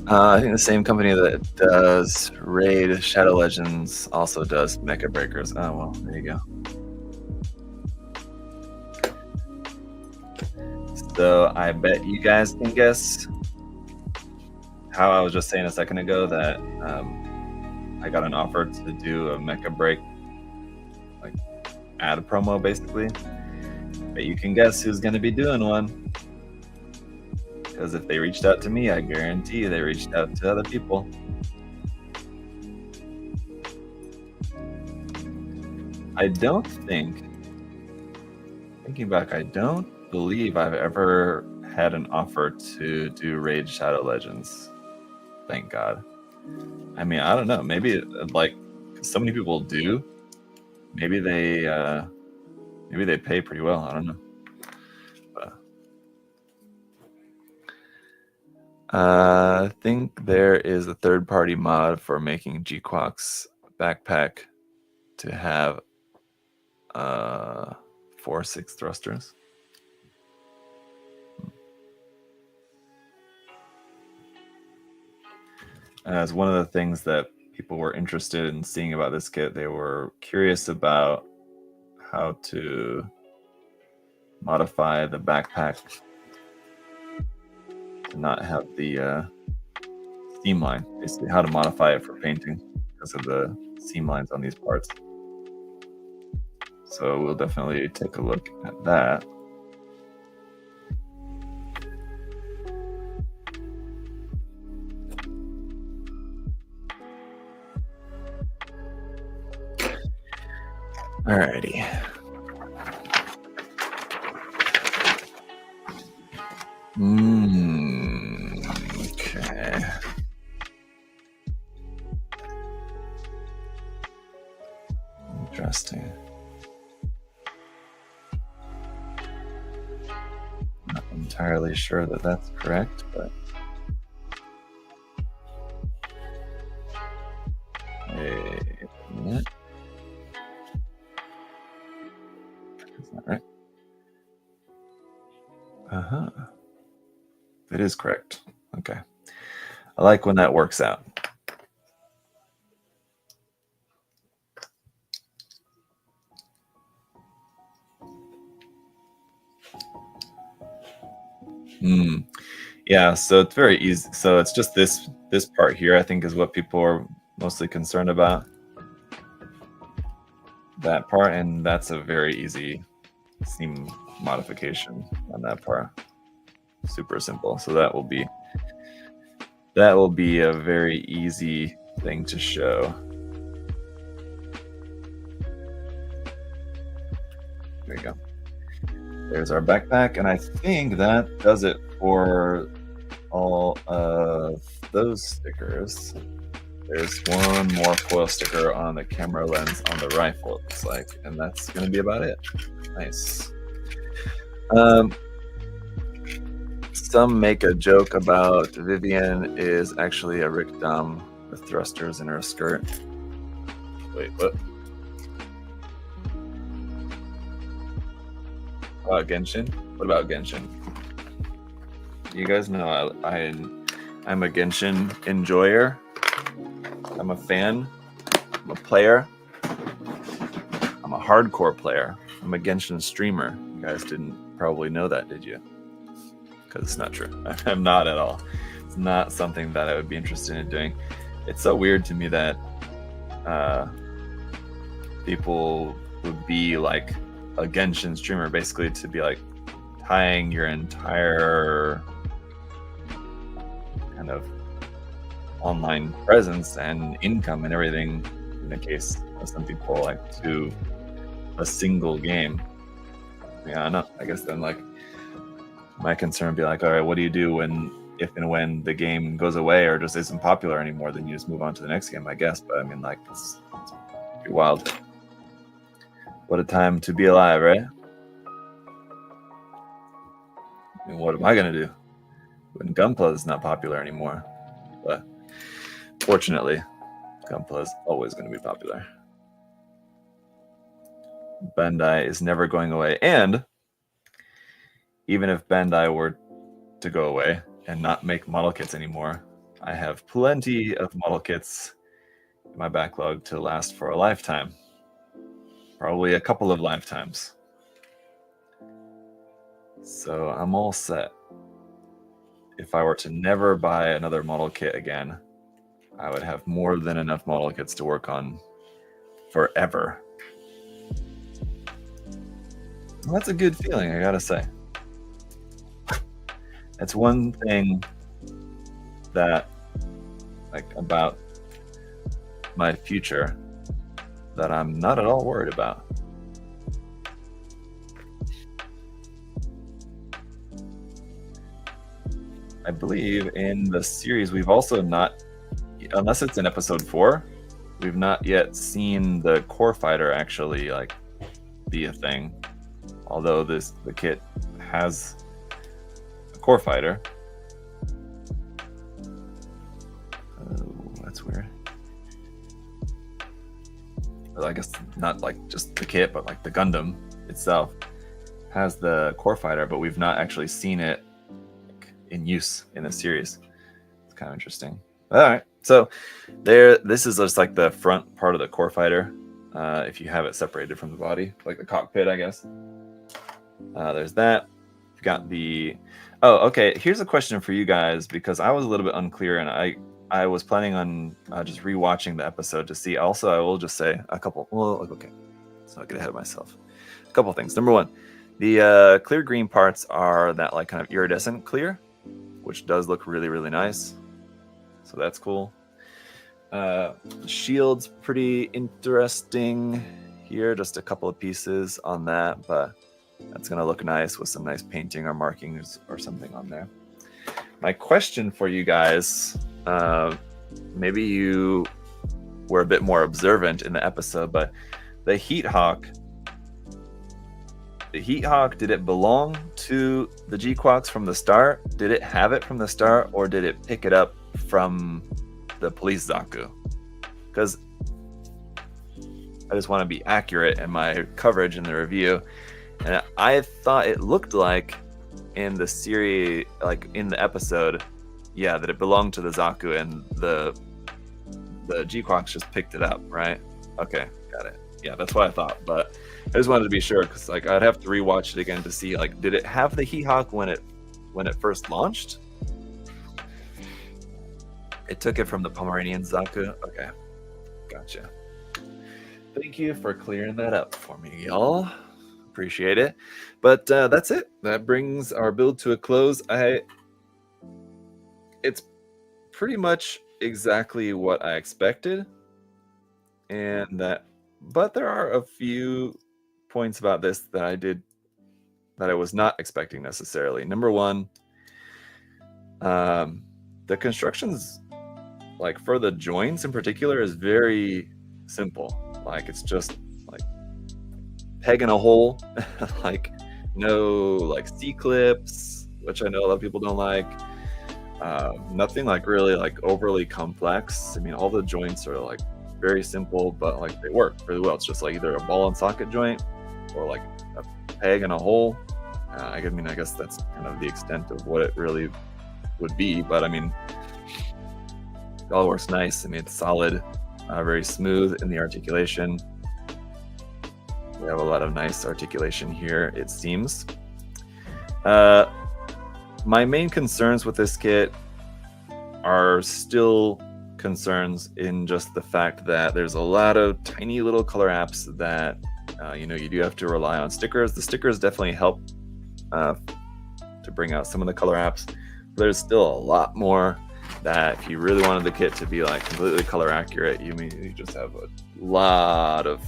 I think the same company that does Raid Shadow Legends also does Mecha Breakers. Oh well, there you go. So I bet you guys can guess how I was just saying a second ago that I got an offer to do a Mecha Break like ad promo basically. But you can guess who's going to be doing one. Because if they reached out to me, I guarantee they reached out to other people. I don't think, thinking back, I don't believe I've ever had an offer to do Raid Shadow Legends. Thank God. I mean, I don't know. Maybe like so many people do. Maybe they pay pretty well. I don't know. I think there is a third-party mod for making GQuuuuuux backpack to have 4-6 thrusters. As one of the things that people were interested in seeing about this kit, they were curious about how to modify the backpack to not have the seam line, basically how to modify it for painting because of the seam lines on these parts. So we'll definitely take a look at that. Alrighty. Okay. Interesting. Not entirely sure that that's correct, but wait a minute. Is that right? Uh-huh. It is correct. Okay. I like when that works out. Yeah, so it's very easy. So it's just this part here, I think, is what people are mostly concerned about. That part, and that's a very easy seam modification on that part. Super simple. So that will be a very easy thing to show. There you go. There's our backpack, and I think that does it for all of those stickers. There's one more foil sticker on the camera lens on the rifle, it looks like, and that's going to be about it. Nice. Some make a joke about Vivian is actually a Rick Dom with thrusters in her skirt. Wait, what? About Genshin? What about Genshin? You guys know I'm a Genshin enjoyer. I'm a fan. I'm a player. I'm a hardcore player. I'm a Genshin streamer. You guys didn't probably know that, did you? Because it's not true. I'm not at all. It's not something that I would be interested in doing. It's so weird to me that people would be like a Genshin streamer, basically, to be like tying your entire kind of online presence and income and everything, in the case of some people, like to a single game. Yeah, no, I guess then like my concern would be like, all right, what do you do if and when the game goes away or just isn't popular anymore? Then you just move on to the next game, I guess. But I mean, like, it's pretty wild. What a time to be alive, right? I mean, what am I gonna do when Gunpla is not popular anymore? But fortunately, Gunpla is always going to be popular. Bandai is never going away, and even if Bandai were to go away and not make model kits anymore, I have plenty of model kits in my backlog to last for a lifetime. Probably a couple of lifetimes. So I'm all set. If I were to never buy another model kit again, I would have more than enough model kits to work on forever. Well, that's a good feeling, I gotta say. That's one thing that, like, about my future that I'm not at all worried about. I believe in the series we've also not, unless it's in episode 4, we've not yet seen the core fighter actually like be a thing. Although the kit has a core fighter. Oh, that's weird. Well, I guess not like just the kit, but like the Gundam itself has the core fighter, but we've not actually seen it in use in the series. It's kind of interesting. All right, so this is just like the front part of the core fighter. If you have it separated from the body, like the cockpit, I guess. There's that. You've got the. Oh, okay. Here's a question for you guys, because I was a little bit unclear, and I was planning on just rewatching the episode to see. Also, I will just say a couple. Well, okay, let's not get ahead of myself. A couple things. Number one, the clear green parts are that like kind of iridescent clear, which does look really, really nice. So that's cool. Shield's pretty interesting here. Just a couple of pieces on that, but that's going to look nice with some nice painting or markings or something on there. my question for you guys, maybe you were a bit more observant in the episode, but the Heat Hawk, did it belong to the GQuuuuuux from the start? Did it have it from the start, or did it pick it up from the police Zaku? Because I just want to be accurate in my coverage in the review, and I thought it looked like in the series, like in the episode, yeah, that it belonged to the Zaku, and the GQuuuuuux just picked it up, right? Okay, got it. Yeah, that's what I thought, but I just wanted to be sure, because like I'd have to rewatch it again to see, like, did it have the Heat Hawk when it first launched? It took it from the Pomeranian Zaku. Okay, gotcha. Thank you for clearing that up for me, y'all. Appreciate it. But that's it. That brings our build to a close. It's pretty much exactly what I expected, but there are a few points about this that I was not expecting necessarily. Number one, the constructions, like for the joints in particular, is very simple. Like it's just like peg in a hole, like no like C-clips, which I know a lot of people don't like. Nothing like really like overly complex. I mean, all the joints are like very simple, but like they work really well. It's just like either a ball and socket joint or like a peg in a hole. I guess that's kind of the extent of what it really would be, but I mean, it all works nice. I mean, it's solid, very smooth in the articulation. We have a lot of nice articulation here, it seems. My main concerns with this kit are still concerns in just the fact that there's a lot of tiny little color apps that you do have to rely on stickers. The stickers definitely help to bring out some of the color apps, but there's still a lot more that if you really wanted the kit to be like completely color accurate, you just have a lot of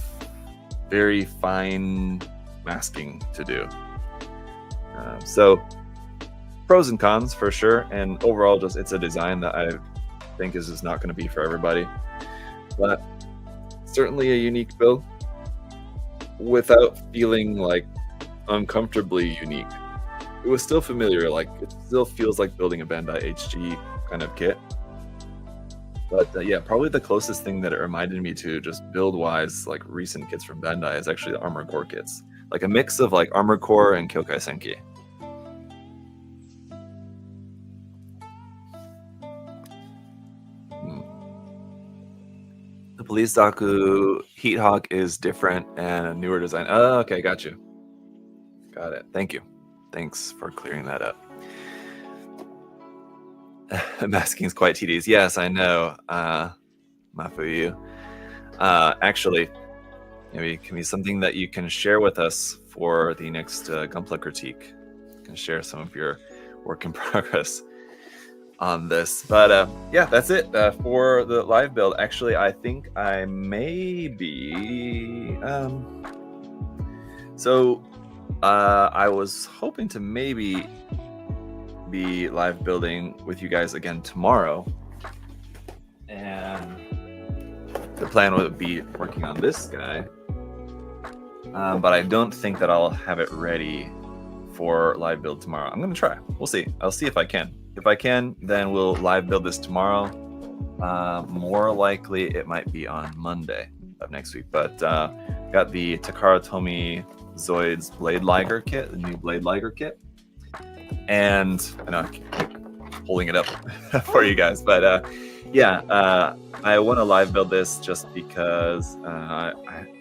very fine masking to do. So pros and cons for sure, and overall just it's a design that I think is just not going to be for everybody, but certainly a unique build without feeling like uncomfortably unique. It was still familiar, like it still feels like building a Bandai HG kind of kit, but yeah, probably the closest thing that it reminded me to just build wise like recent kits from Bandai is actually the Armored Core kits, like a mix of like Armored Core and Kyokai Senki. The Police Zaku Heat Hawk is different and a newer design. Oh, okay, got you. Got it. Thank you. Thanks for clearing that up. Masking is quite tedious. Yes, I know. Mafuyu. Actually, maybe it can be something that you can share with us for the next Gunpla critique. You can share some of your work in progress on this, but yeah, that's it for the live build. Actually, I think I may be I was hoping to maybe be live building with you guys again tomorrow, and the plan would be working on this guy, but I don't think that I'll have it ready for live build tomorrow. I'm gonna try. We'll see. I'll see if I can. If I can, then we'll live build this tomorrow. More likely, it might be on Monday of next week. But got the Takara Tomy Zoids Blade Liger kit, the new Blade Liger kit, and I know I keep holding it up for you guys. But yeah, I want to live build this just because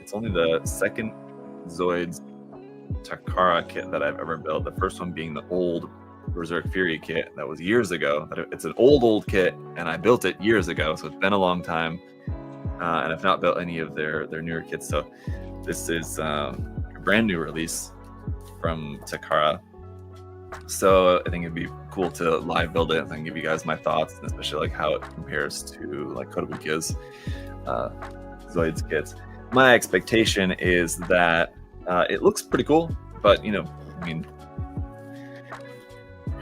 it's only the second Zoids Takara kit that I've ever built. The first one being the old Berserk Fury kit that was years ago. It's an old kit, and I built it years ago, so it's been a long time, and I've not built any of their newer kits. So this is a brand new release from Takara, so I think it'd be cool to live build it and give you guys my thoughts, and especially like how it compares to like Kotobukiya's Zoids kits. My expectation is that it looks pretty cool, but I mean,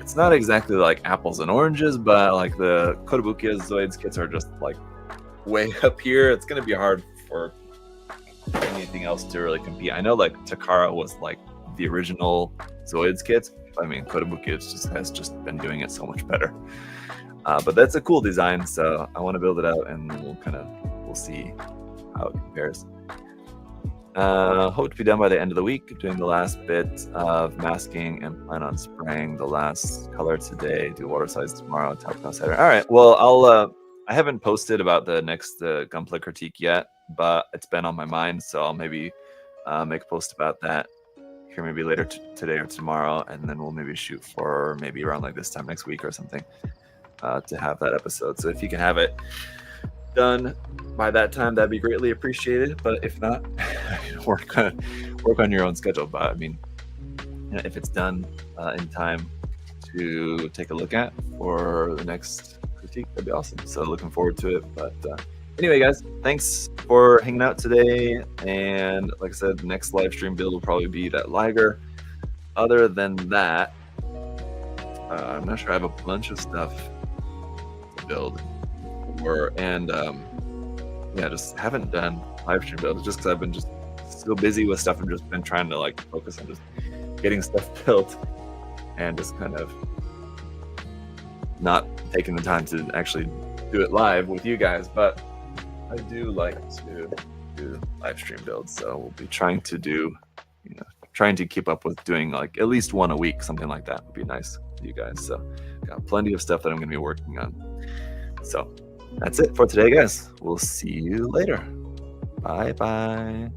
it's not exactly like apples and oranges, but like the Kotobukiya Zoids kits are just like way up here. It's gonna be hard for anything else to really compete. I know like Takara was like the original Zoids kits. I mean, Kotobukiya has just been doing it so much better. But that's a cool design, so I want to build it out, and we'll see how it compares. Hope to be done by the end of the week, doing the last bit of masking, and plan on spraying the last color today, do water size tomorrow, top coat header. All right, well, I haven't posted about the next gunplay critique yet, but it's been on my mind, so I'll maybe make a post about that here maybe later today or tomorrow, and then we'll maybe shoot for maybe around like this time next week or something to have that episode. So if you can have it done by that time, that'd be greatly appreciated. But if not, work on your own schedule. But I mean, if it's done in time to take a look at for the next critique, that'd be awesome. So looking forward to it. But anyway, guys, thanks for hanging out today. And like I said, the next live stream build will probably be that Liger. Other than that, I'm not sure. I have a bunch of stuff to build and just haven't done live stream builds just because I've been just so busy with stuff. I've just been trying to like focus on just getting stuff built and just kind of not taking the time to actually do it live with you guys. But I do like to do live stream builds, so we'll be trying to keep up with doing like at least one a week, something like that would be nice for you guys. So got plenty of stuff that I'm going to be working on. So that's it for today, guys. We'll see you later. Bye bye.